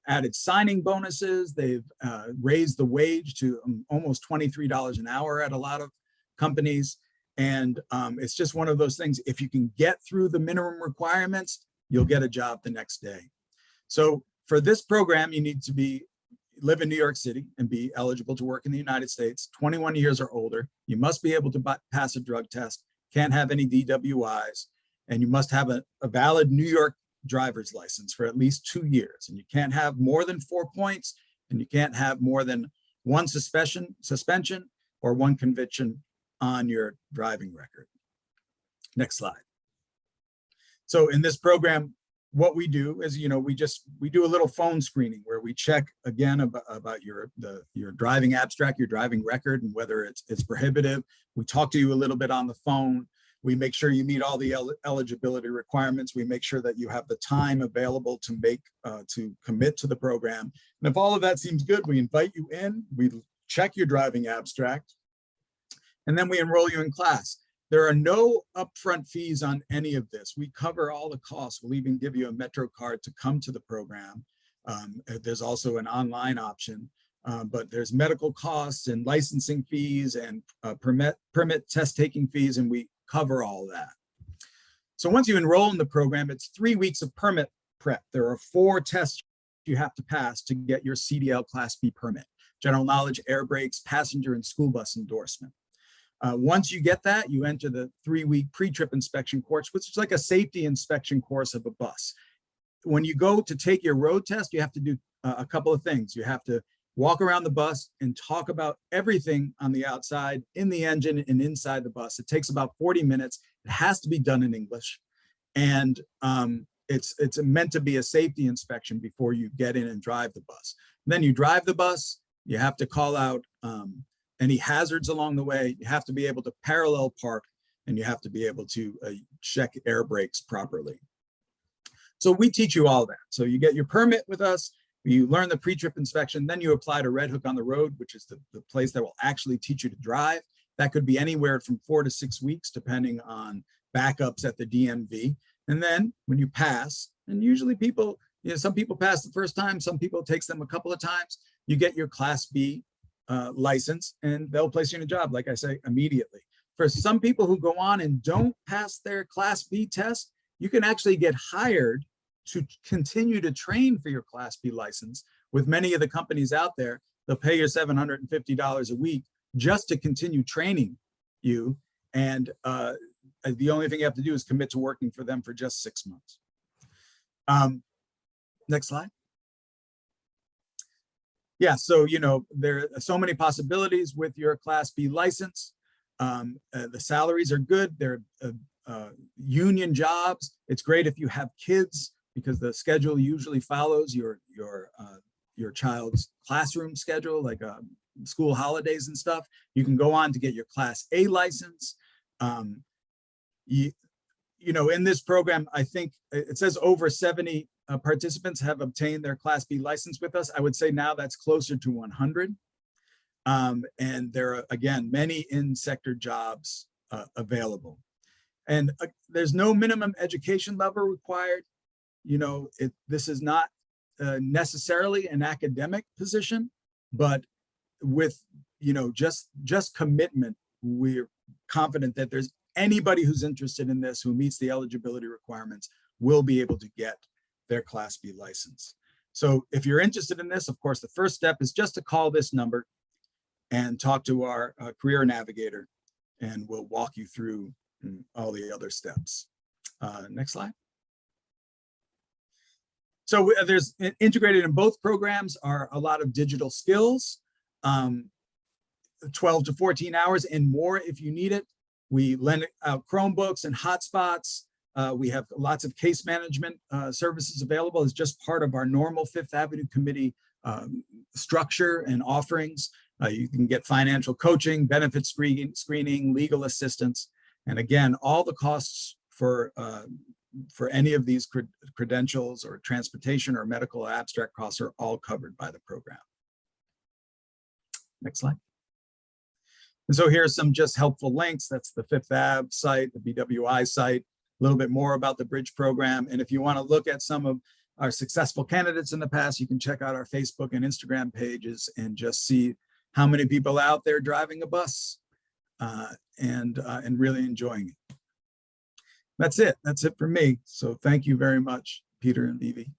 Speaker 5: added signing bonuses. They've raised the wage to almost $23 an hour at a lot of companies. And it's just one of those things. If you can get through the minimum requirements, you'll get a job the next day. So for this program, you need to live in New York City and be eligible to work in the United States, 21 years or older. You must be able to pass a drug test, can't have any DWIs, and you must have a valid New York driver's license for at least 2 years. And you can't have more than 4 points, and you can't have more than 1 suspension or 1 conviction on your driving record. Next slide. So in this program, what we do is, we do a little phone screening where we check again about your driving abstract, your driving record, and whether it's prohibitive. We talk to you a little bit on the phone. We make sure you meet all the eligibility requirements. We make sure that you have the time available to commit to the program. And if all of that seems good, we invite you in, we check your driving abstract, and then we enroll you in class. There are no upfront fees on any of this. We cover all the costs. We'll even give you a Metro card to come to the program. There's also an online option, but there's medical costs and licensing fees and permit test taking fees, and we cover all that. So once you enroll in the program, it's 3 weeks of permit prep. There are 4 tests you have to pass to get your CDL Class B permit: general knowledge, air brakes, passenger, and school bus endorsement. Once you get that, you enter the 3-week pre-trip inspection course, which is like a safety inspection course of a bus. When you go to take your road test, you have to do a couple of things. You have to walk around the bus and talk about everything on the outside, in the engine, and inside the bus. It takes about 40 minutes. It has to be done in English. And it's meant to be a safety inspection before you get in and drive the bus. And then you drive the bus. You have to call out any hazards along the way. You have to be able to parallel park, and you have to be able to check air brakes properly. So we teach you all that. So you get your permit with us, you learn the pre-trip inspection, then you apply to Red Hook on the Road, which is the place that will actually teach you to drive. That could be anywhere from 4 to 6 weeks, depending on backups at the DMV. And then when you pass, and usually people, some people pass the first time, some people it takes them a couple of times, you get your Class B license, and they'll place you in a job, like I say, immediately. For some people who go on and don't pass their Class B test, you can actually get hired to continue to train for your Class B license. With many of the companies out there, they'll pay you $750 a week just to continue training you. And the only thing you have to do is commit to working for them for just 6 months. Next slide. Yeah, so, there are so many possibilities with your Class B license. The salaries are good. They're union jobs. It's great if you have kids, because the schedule usually follows your child's classroom schedule, like school holidays and stuff. You can go on to get your Class A license. In this program, I think it says over 70 participants have obtained their Class B license with us. I would say now that's closer to 100. And there are, again, many in-sector jobs available. And there's no minimum education level required. This is not necessarily an academic position, but with, just commitment, we're confident that there's anybody who's interested in this, who meets the eligibility requirements, will be able to get their Class B license. So if you're interested in this, of course, the first step is just to call this number and talk to our career navigator, and we'll walk you through all the other steps. Next slide. So there's integrated in both programs are a lot of digital skills, 12 to 14 hours and more if you need it. We lend out Chromebooks and hotspots. We have lots of case management services available as just part of our normal Fifth Avenue Committee structure and offerings. You can get financial coaching, benefit screening, legal assistance. And again, all the costs for any of these credentials or transportation or medical abstract costs are all covered by the program. Next slide. And so here's some just helpful links. That's the Fifth Ave site, the BWI site, a little bit more about the Bridge program. And if you want to look at some of our successful candidates in the past, you can check out our Facebook and Instagram pages and just see how many people out there driving a bus and really enjoying it. That's it. That's it for me. So thank you very much, Peter and Vivi.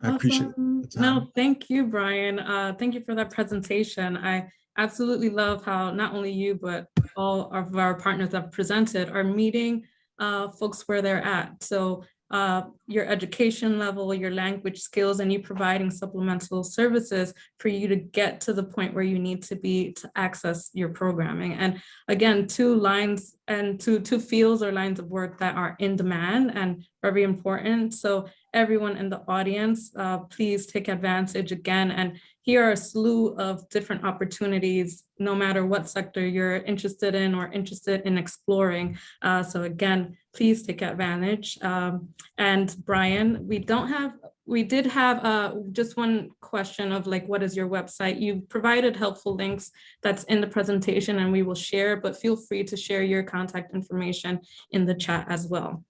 Speaker 5: I appreciate it.
Speaker 1: No, thank you, Brian. Thank you for that presentation. I absolutely love how not only you, but all of our partners that presented are meeting folks where they're at. So your education level, your language skills, and you providing supplemental services for you to get to the point where you need to be to access your programming. And again, two lines and two fields or lines of work that are in demand and very important. So everyone in the audience, please take advantage again. And here are a slew of different opportunities, no matter what sector you're interested in or interested in exploring. So again, please take advantage. And Brian, we did have just one question of like, what is your website? You provided helpful links that's in the presentation and we will share, but feel free to share your contact information in the chat as well.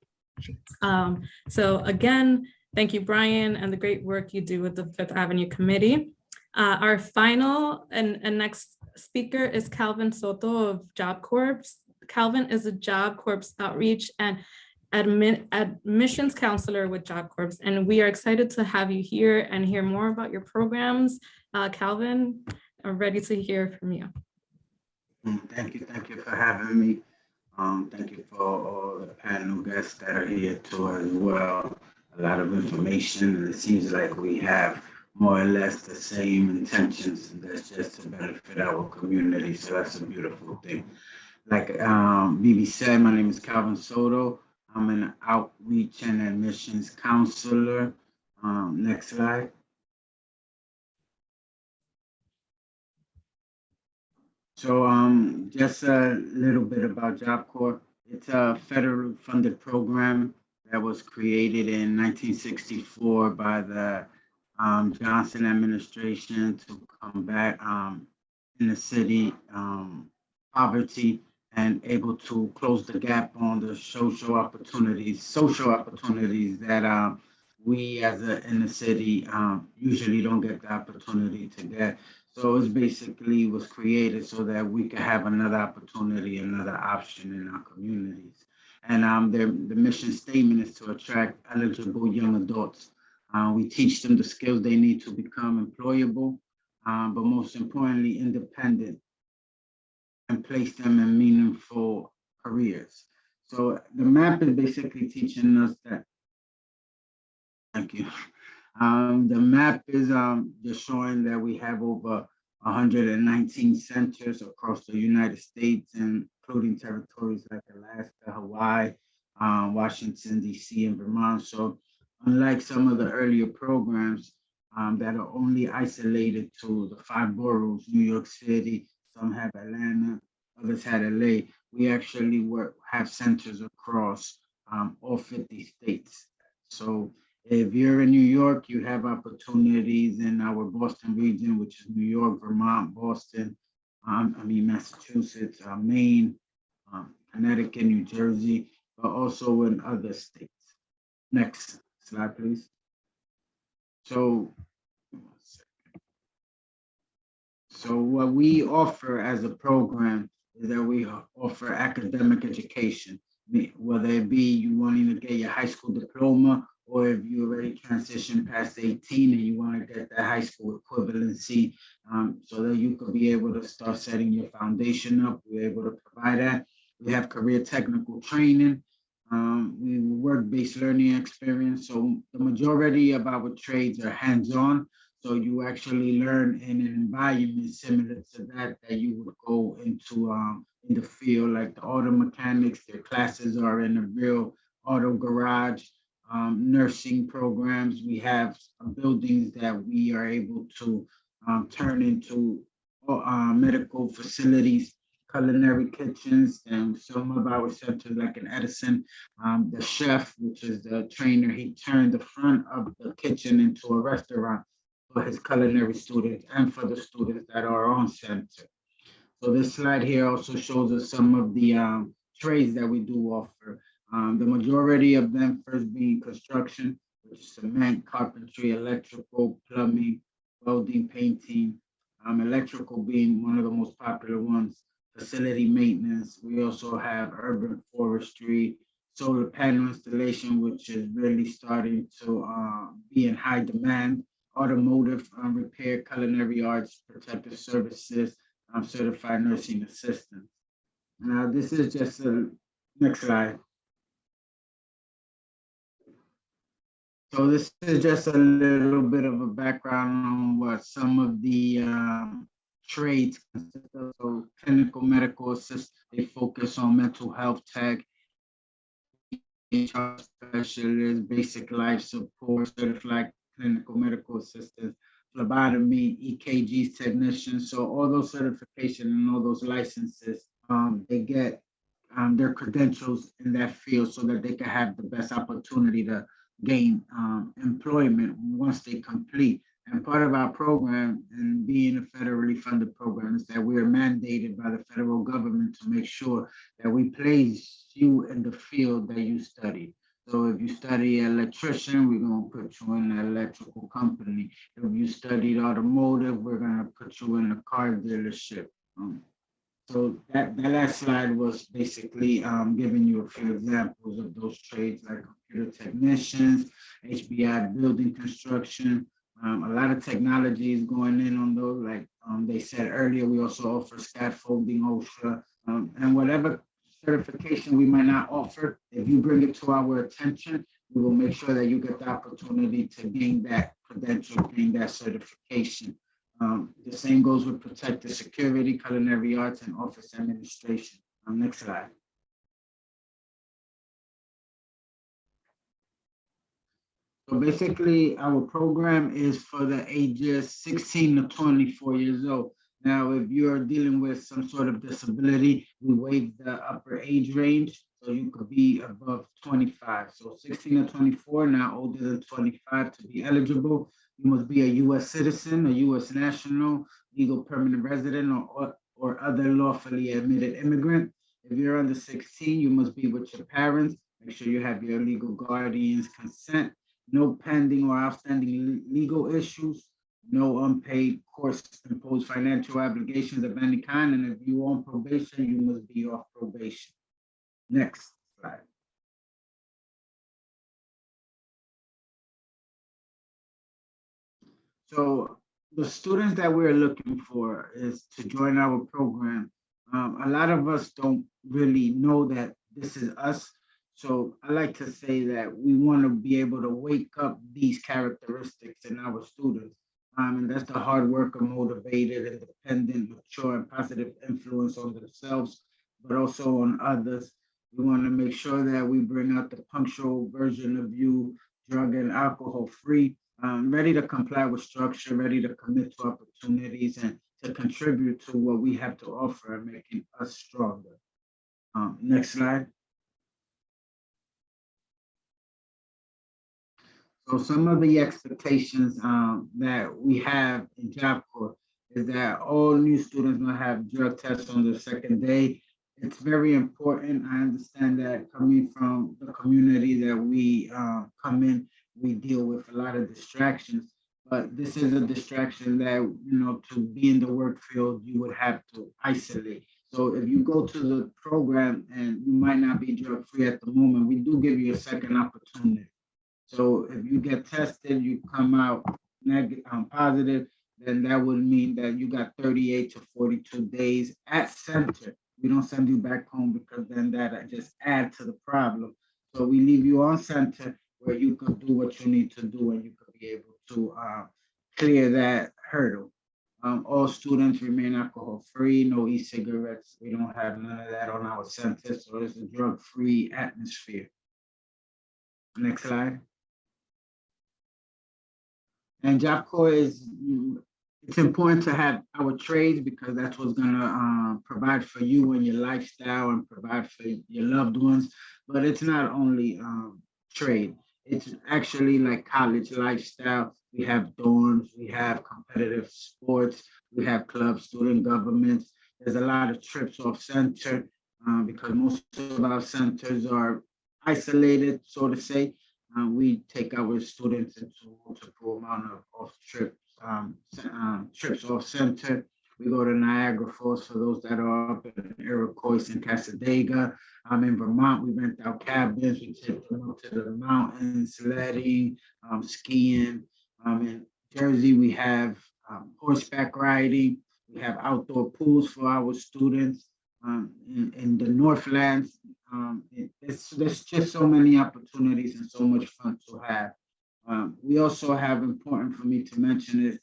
Speaker 1: So again, thank you, Brian, and the great work you do with the Fifth Avenue Committee. Our final and next speaker is Calvin Soto of Job Corps. Calvin is a Job Corps outreach and admissions counselor with Job Corps, and we are excited to have you here and hear more about your programs. Calvin, I'm ready to hear from you.
Speaker 6: Thank you for having me. Thank you for all the panel guests that are here too as well. A lot of information, and it seems like we have more or less the same intentions, and that's just to benefit our community. So that's a beautiful thing. Like Bibi said, my name is Calvin Soto. I'm an outreach and admissions counselor. Next slide. So just a little bit about Job Corps. It's a federally funded program that was created in 1964 by the Johnson administration to combat inner city poverty and able to close the gap on the social opportunities that we as an inner city usually don't get the opportunity to get. So it basically was created so that we could have another opportunity, another option in our communities. And the mission statement is to attract eligible young adults. We teach them the skills they need to become employable, but most importantly, independent, and place them in meaningful careers. So the map is basically teaching us that. Thank you. The map is just showing that we have over 119 centers across the United States, including territories like Alaska, Hawaii, Washington, D.C., and Vermont. So unlike some of the earlier programs that are only isolated to the 5 boroughs, New York City, some have Atlanta, others had LA, we actually have centers across all 50 states. So if you're in New York, you have opportunities in our Boston region, which is New York, Vermont, Boston, Massachusetts, Maine, Connecticut, New Jersey, but also in other states. Next slide, please. So what we offer as a program is that we offer academic education, whether it be you wanting to get your high school diploma, or if you already transitioned past 18 and you want to get that high school equivalency, so that you could be able to start setting your foundation up. We're able to provide that. We have career technical training. We work-based learning experience. So the majority of our trades are hands-on. So you actually learn in an environment similar to that you would go into in the field, like the auto mechanics. Their classes are in a real auto garage. Nursing programs. We have buildings that we are able to turn into medical facilities, culinary kitchens, and some of our centers, like in Edison, the chef, which is the trainer, he turned the front of the kitchen into a restaurant for his culinary students and for the students that are on center. So this slide here also shows us some of the trades that we do offer. The majority of them first being construction, which is cement, carpentry, electrical, plumbing, welding, painting, electrical being one of the most popular ones, facility maintenance. We also have urban forestry, solar panel installation, which is really starting to be in high demand, automotive repair, culinary arts, protective services, certified nursing assistants. Now, this is just a next slide. So this is just a little bit of a background on what some of the trades consist of. So clinical medical assist, they focus on mental health tech, HR specialist, basic life support, certified clinical medical assistants, phlebotomy, EKGs technician. So all those certifications and all those licenses, they get their credentials in that field so that they can have the best opportunity to gain employment once they complete. And part of our program, and being a federally funded program, is that we are mandated by the federal government to make sure that we place you in the field that you study. So if you study electrician, we're going to put you in an electrical company. If you studied automotive, we're going to put you in a car dealership. So that last slide was basically giving you a few examples of those trades, like computer technicians, HBI building construction. A lot of technology is going in on those. Like they said earlier, we also offer scaffolding, OSHA, and whatever certification we might not offer, if you bring it to our attention, we will make sure that you get the opportunity to gain that credential, gain that certification. The same goes with protective security, culinary arts, and office administration. Next slide. So basically, our program is for the ages 16 to 24 years old. Now, if you're dealing with some sort of disability, we waive the upper age range, so you could be above 25. So 16 to 24, now older than 25 to be eligible. You must be a U.S. citizen, a U.S. national, legal permanent resident, or other lawfully admitted immigrant. If you're under 16, you must be with your parents. Make sure you have your legal guardian's consent. No pending or outstanding legal issues. No unpaid course-imposed financial obligations of any kind. And if you're on probation, you must be off probation. Next slide. So the students that we're looking for is to join our program. A lot of us don't really know that this is us. So I like to say that we want to be able to wake up these characteristics in our students. And that's the hard worker, motivated, independent, mature, and positive influence on themselves, but also on others. We want to make sure that we bring out the punctual version of you, drug and alcohol free, ready to comply with structure, ready to commit to opportunities, and to contribute to what we have to offer and making us stronger. Next slide. So some of the expectations that we have in Job Corps is that all new students will have drug tests on the second day. It's very important. I understand that coming from the community that we come in, we deal with a lot of distractions, but this is a distraction that, to be in the work field, you would have to isolate. So if you go to the program and you might not be drug free at the moment, we do give you a second opportunity. So if you get tested, you come out negative, positive, then that would mean that you got 38 to 42 days at center. We don't send you back home because then that just adds to the problem. So we leave you on center where you could do what you need to do and you could be able to clear that hurdle. All students remain alcohol free, no e-cigarettes. We don't have none of that on our center, so it's a drug-free atmosphere. Next slide. And Job Corps it's important to have our trades because that's what's gonna provide for you and your lifestyle and provide for your loved ones. But it's not only trade, it's actually like college lifestyle. We have dorms, we have competitive sports, we have clubs, student governments. There's a lot of trips off center because most of our centers are isolated, so to say. We take our students into multiple amount of off trips off center. We go to Niagara Falls for those that are up in Iroquois and Casadega. In Vermont, we rent out cabins. We take them up to the mountains, sledding, skiing. In Jersey, we have horseback riding. We have outdoor pools for our students. In the Northlands, there's just so many opportunities and so much fun to have. We also have, important for me to mention, is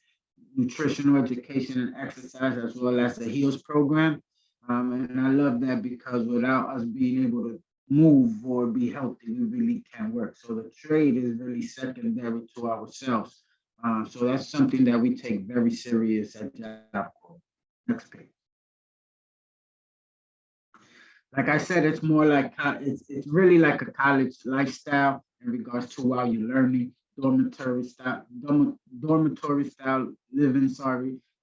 Speaker 6: nutritional education and exercise, as well as the HEALS program. And I love that because without us being able to move or be healthy, we really can't work. So the trade is really secondary to ourselves. So that's something that we take very serious at Job Corps. Next page. Like I said, it's more like it's really like a college lifestyle in regards to while you're learning, dormitory style living,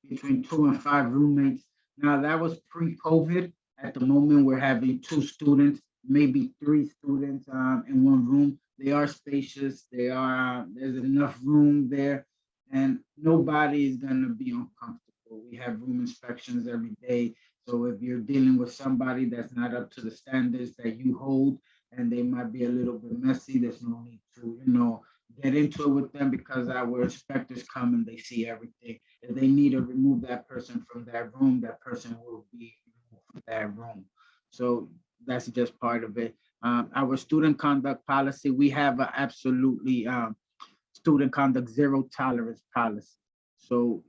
Speaker 6: between 2 and 5 roommates. Now that was pre-COVID. At the moment, we're having 2 students, maybe 3 students in one room. They are spacious. There's enough room there, and nobody is gonna be uncomfortable. We have room inspections every day. So if you're dealing with somebody that's not up to the standards that you hold, and they might be a little bit messy, there's no need to, get into it with them, because our inspectors come and they see everything. If they need to remove that person from that room, that person will be removed from that room. So that's just part of it. Our student conduct policy, we have a absolutely student conduct zero tolerance policy. So,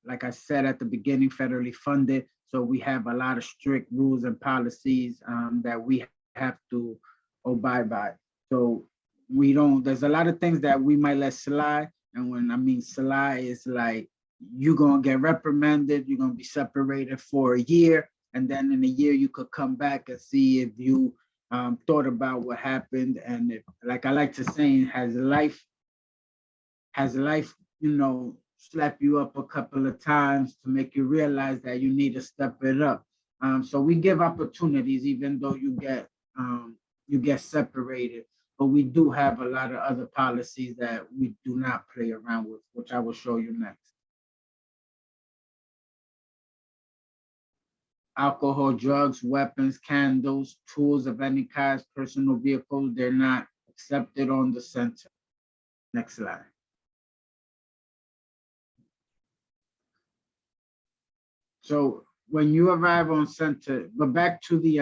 Speaker 6: like I said at the beginning, federally funded. So we have a lot of strict rules and policies that we have to abide by. So there's a lot of things that we might let slide. And when I mean slide, is like, you're going to get reprimanded, you're going to be separated for a year. And then in a year, you could come back and see if you thought about what happened. And if, like I like to say, has life, slap you up a couple of times to make you realize that you need to step it up. So we give opportunities, even though you get separated, but we do have a lot of other policies that we do not play around with, which I will show you next. Alcohol, drugs, weapons, candles, tools of any kind, personal vehicles, they're not accepted on the center. Next slide. So when you arrive on center, but back to the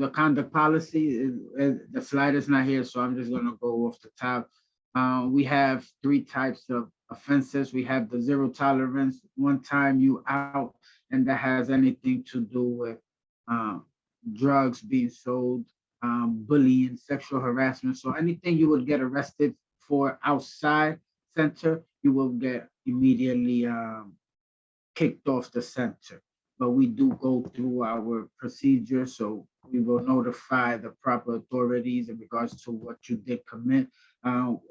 Speaker 6: conduct policy, the slide is not here, so I'm just gonna go off the top. We have 3 types of offenses. We have the zero tolerance, one time you out, and that has anything to do with drugs being sold, bullying, sexual harassment. So anything you would get arrested for outside center, you will get immediately kicked off the center. But we do go through our procedure, so we will notify the proper authorities in regards to what you did commit.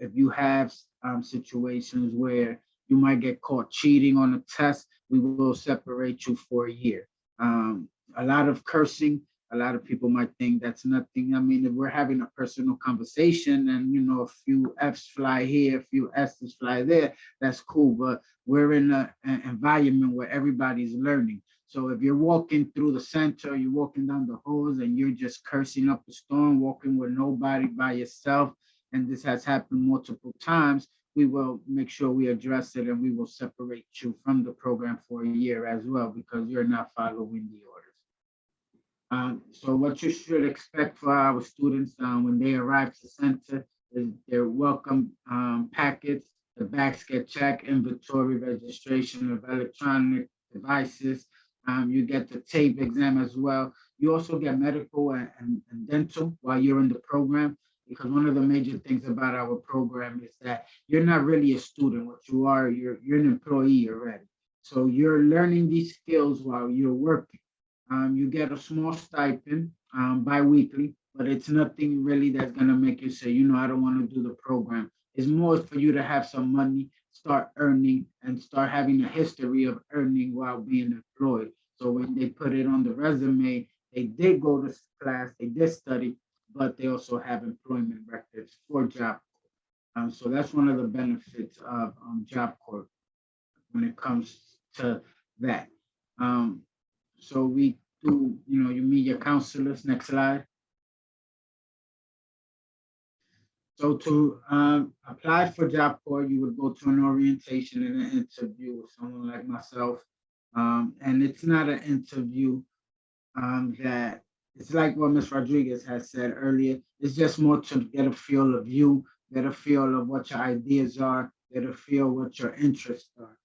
Speaker 6: If you have situations where you might get caught cheating on a test, we will separate you for a year. A lot of cursing, a lot of people might think that's nothing. I mean, if we're having a personal conversation and, a few F's fly here, a few S's fly there, that's cool. But we're in an environment where everybody's learning. So if you're walking through the center, you're walking down the halls and you're just cursing up a storm, walking with nobody by yourself, and this has happened multiple times, we will make sure we address it and we will separate you from the program for a year as well, because you're not following the orders. So what you should expect for our students when they arrive to center is their welcome packets, the bags get checked, inventory, registration of electronic devices. You get the tape exam as well. You also get medical and dental while you're in the program, because one of the major things about our program is that you're not really a student. What you are, you're an employee already. So you're learning these skills while you're working. You get a small stipend bi-weekly, but it's nothing really that's going to make you say, I don't want to do the program. It's more for you to have some money, start earning, and start having a history of earning while being employed. So when they put it on the resume, they did go to class, they did study, but they also have employment records for Job Corps. So that's one of the benefits of Job Corps when it comes to that. So we do, you meet your counselors. Next slide. So to apply for Job Corps, you would go to an orientation and an interview with someone like myself. And it's not an interview that, it's like what Ms. Rodriguez has said earlier. It's just more to get a feel of you, get a feel of what your ideas are, get a feel what your interests are.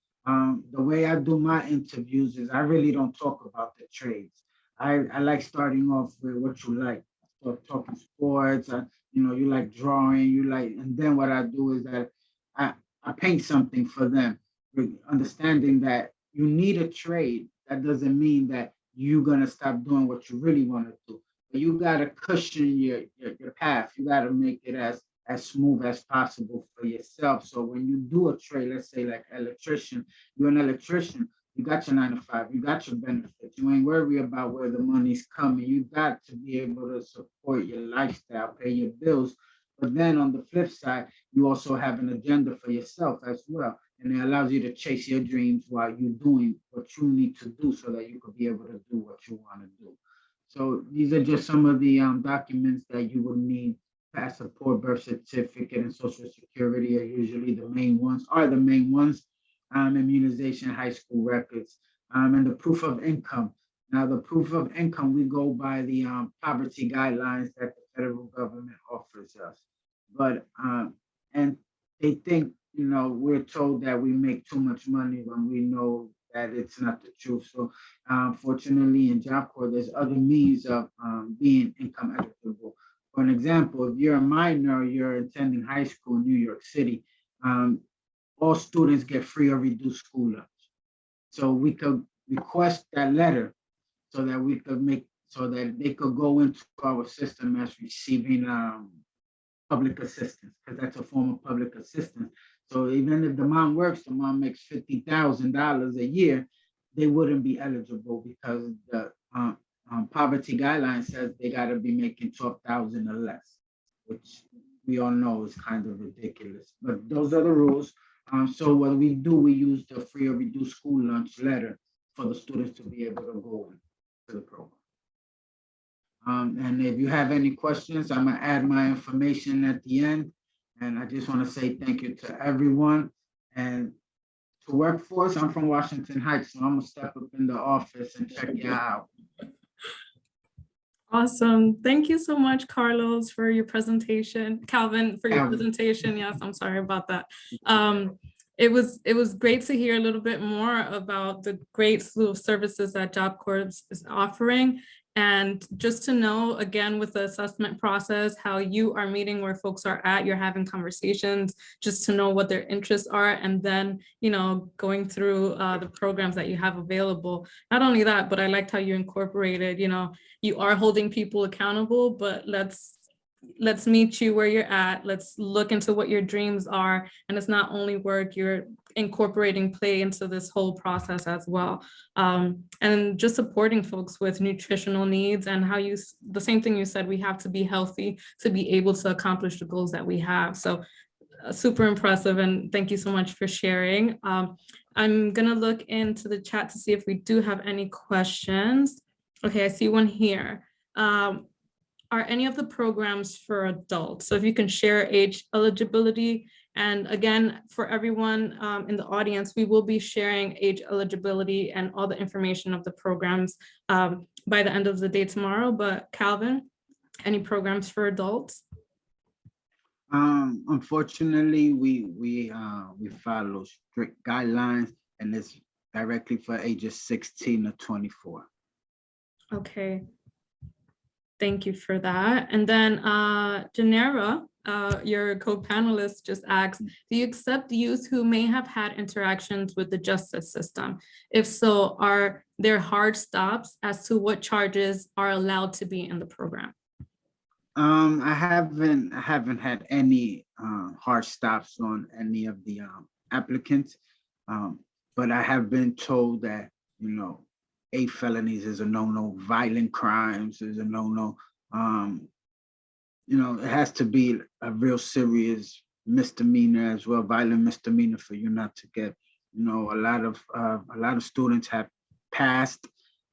Speaker 6: The way I do my interviews is I really don't talk about the trades. I like starting off with what you like. So talking sports, you like drawing, and then what I do is that I paint something for them, understanding that you need a trade. That doesn't mean that you're gonna stop doing what you really want to do. But you gotta cushion your path. You gotta make it as smooth as possible for yourself. So when you do a trade, let's say like electrician, you're an electrician, you got your 9 to 5, you got your benefits, you ain't worried about where the money's coming. You got to be able to support your lifestyle, pay your bills. But then on the flip side, you also have an agenda for yourself as well. And it allows you to chase your dreams while you're doing what you need to do so that you could be able to do what you want to do. So these are just some of the documents that you would need. Passport, birth certificate, and social security are usually the main ones, immunization, high school records, and the proof of income. Now, the proof of income, we go by the poverty guidelines that the federal government offers us. But, and they think, we're told that we make too much money when we know that it's not the truth. So fortunately in Job Corps, there's other means of being income eligible. For an example, if you're a minor, you're attending high school in New York City, all students get free or reduced school lunch. So we could request that letter so that we could so that they could go into our system as receiving public assistance, because that's a form of public assistance. So even if the mom makes $50,000 a year, they wouldn't be eligible because the poverty guideline says they got to be making 12,000 or less, which we all know is kind of ridiculous. But those are the rules. So what we do, we use the free or reduced school lunch letter for the students to be able to go into the program. And if you have any questions, I'm gonna add my information at the end. And I just want to say thank you to everyone. And to workforce, I'm from Washington Heights, so I'm gonna step up in the office and check you out.
Speaker 1: Awesome. Thank you so much, Carlos, for your presentation. Calvin, for your presentation. Yes, I'm sorry about that. It was great to hear a little bit more about the great slew of services that Job Corps is offering. And just to know, again, with the assessment process, how you are meeting where folks are at, you're having conversations, just to know what their interests are, and then, going through the programs that you have available. Not only that, but I liked how you incorporated, you are holding people accountable, but let's meet you where you're at. Let's look into what your dreams are. And it's not only work, you're incorporating play into this whole process as well. And just supporting folks with nutritional needs and how the same thing you said, we have to be healthy to be able to accomplish the goals that we have. So super impressive. And thank you so much for sharing. I'm gonna look into the chat to see if we do have any questions. Okay, I see one here. Are any of the programs for adults? So if you can share age eligibility, and again, for everyone in the audience, we will be sharing age eligibility and all the information of the programs by the end of the day tomorrow. But Calvin, any programs for adults?
Speaker 6: Unfortunately, we follow strict guidelines, and it's directly for ages 16 to 24.
Speaker 1: Okay. Thank you for that. And then Janara, your co-panelist just asked, do you accept youth who may have had interactions with the justice system? If so, are there hard stops as to what charges are allowed to be in the program?
Speaker 6: I haven't had any hard stops on any of the applicants, but I have been told that, 8 felonies is a no-no, violent crimes is a no-no. It has to be a real serious misdemeanor as well, violent misdemeanor, for you not to get, a lot of students have passed,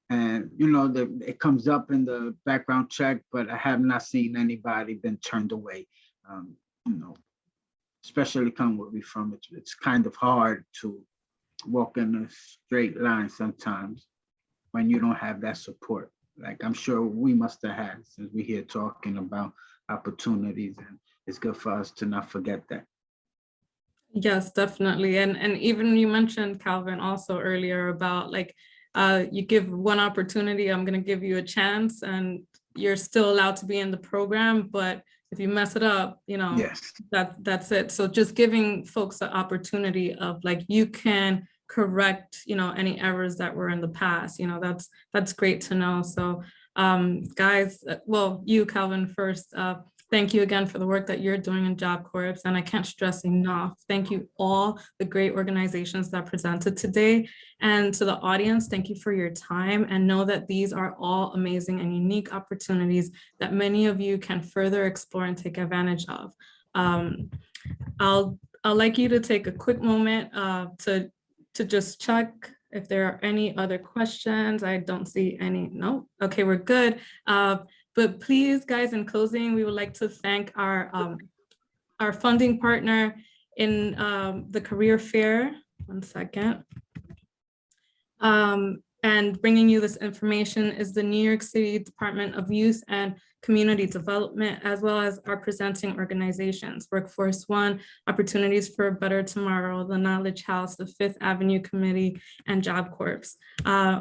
Speaker 6: and it comes up in the background check, but I have not seen anybody been turned away. Especially coming where we from, it's kind of hard to walk in a straight line sometimes when you don't have that support. Like I'm sure we must have had, since we're here talking about opportunities, and it's good for us to not forget that.
Speaker 1: Yes, definitely. And even you mentioned, Calvin, also earlier about you give one opportunity, I'm going to give you a chance, and you're still allowed to be in the program. But if you mess it up,
Speaker 6: Yes.
Speaker 1: that's it. So just giving folks the opportunity of like, you can correct, any errors that were in the past, that's great to know. So guys, well, you, Calvin, first, thank you again for the work that you're doing in Job Corps. And I can't stress enough, thank you all the great organizations that presented today. And to the audience, thank you for your time, and know that these are all amazing and unique opportunities that many of you can further explore and take advantage of. I'll like you to take a quick moment to just check if there are any other questions. I don't see any. No. Okay, we're good. But please, guys, in closing, we would like to thank our funding partner in the career fair. One second. And bringing you this information is the New York City Department of Youth and Community Development, as well as our presenting organizations, Workforce One, Opportunities for a Better Tomorrow, the Knowledge House, the Fifth Avenue Committee, and Job Corps.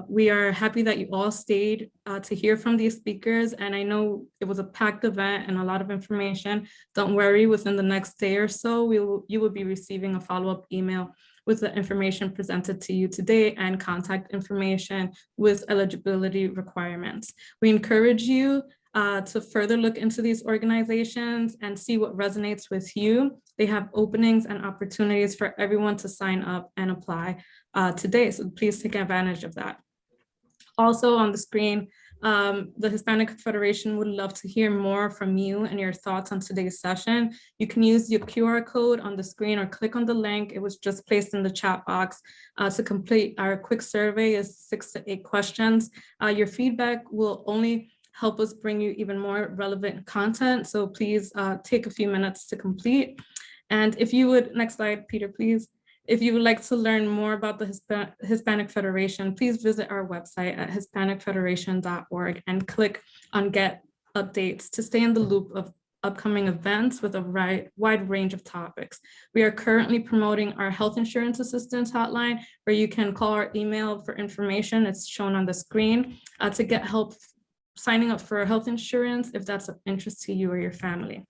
Speaker 1: We are happy that you all stayed to hear from these speakers, and I know it was a packed event and a lot of information. Don't worry, within the next day or so, you will be receiving a follow-up email with the information presented to you today and contact information with eligibility requirements. We encourage you to further look into these organizations and see what resonates with you. They have openings and opportunities for everyone to sign up and apply today, so please take advantage of that. Also on the screen, the Hispanic Federation would love to hear more from you and your thoughts on today's session. You can use your QR code on the screen or click on the link. It was just placed in the chat box to complete our quick survey. Is 6 to 8 questions. Your feedback will only help us bring you even more relevant content. So please take a few minutes to complete. And if you would, next slide, Peter, please. If you would like to learn more about the Hispanic Federation, please visit our website at hispanicfederation.org and click on Get Updates to stay in the loop of upcoming events with a wide range of topics. We are currently promoting our health insurance assistance hotline, where you can call or email for information. It's shown on the screen to get help signing up for health insurance if that's of interest to you or your family.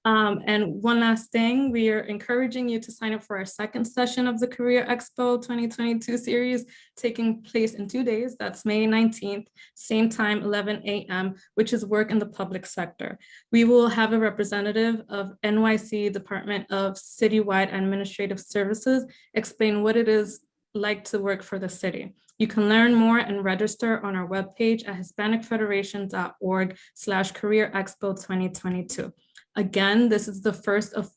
Speaker 1: And one last thing, we are encouraging you to sign up for our second session of the Career Expo 2022 series, taking place in 2 days. That's May 19th, same time, 11 a.m., which is work in the public sector. We will have a representative of NYC Department of Citywide Administrative Services explain what it is like to work for the city. You can learn more and register on our webpage at hispanicfederation.org/Career Expo 2022. Again, this is the first of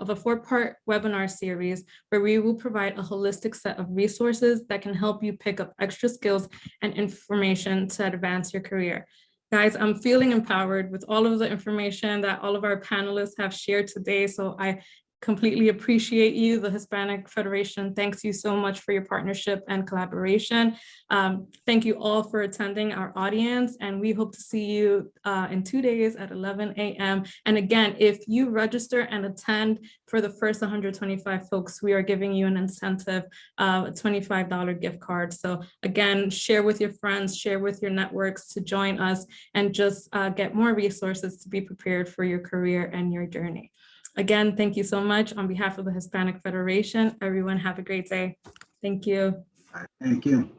Speaker 1: a four-part webinar series where we will provide a holistic set of resources that can help you pick up extra skills and information to advance your career. Guys, I'm feeling empowered with all of the information that all of our panelists have shared today. So I completely appreciate you. The Hispanic Federation thanks you so much for your partnership and collaboration. Thank you all for attending our audience, and we hope to see you in 2 days at 11 a.m. And again, if you register and attend for the first 125 folks, we are giving you an incentive, a $25 gift card. So again, share with your friends, share with your networks to join us and just get more resources to be prepared for your career and your journey. Again, thank you so much on behalf of the Hispanic Federation. Everyone have a great day. Thank you.
Speaker 6: Thank you.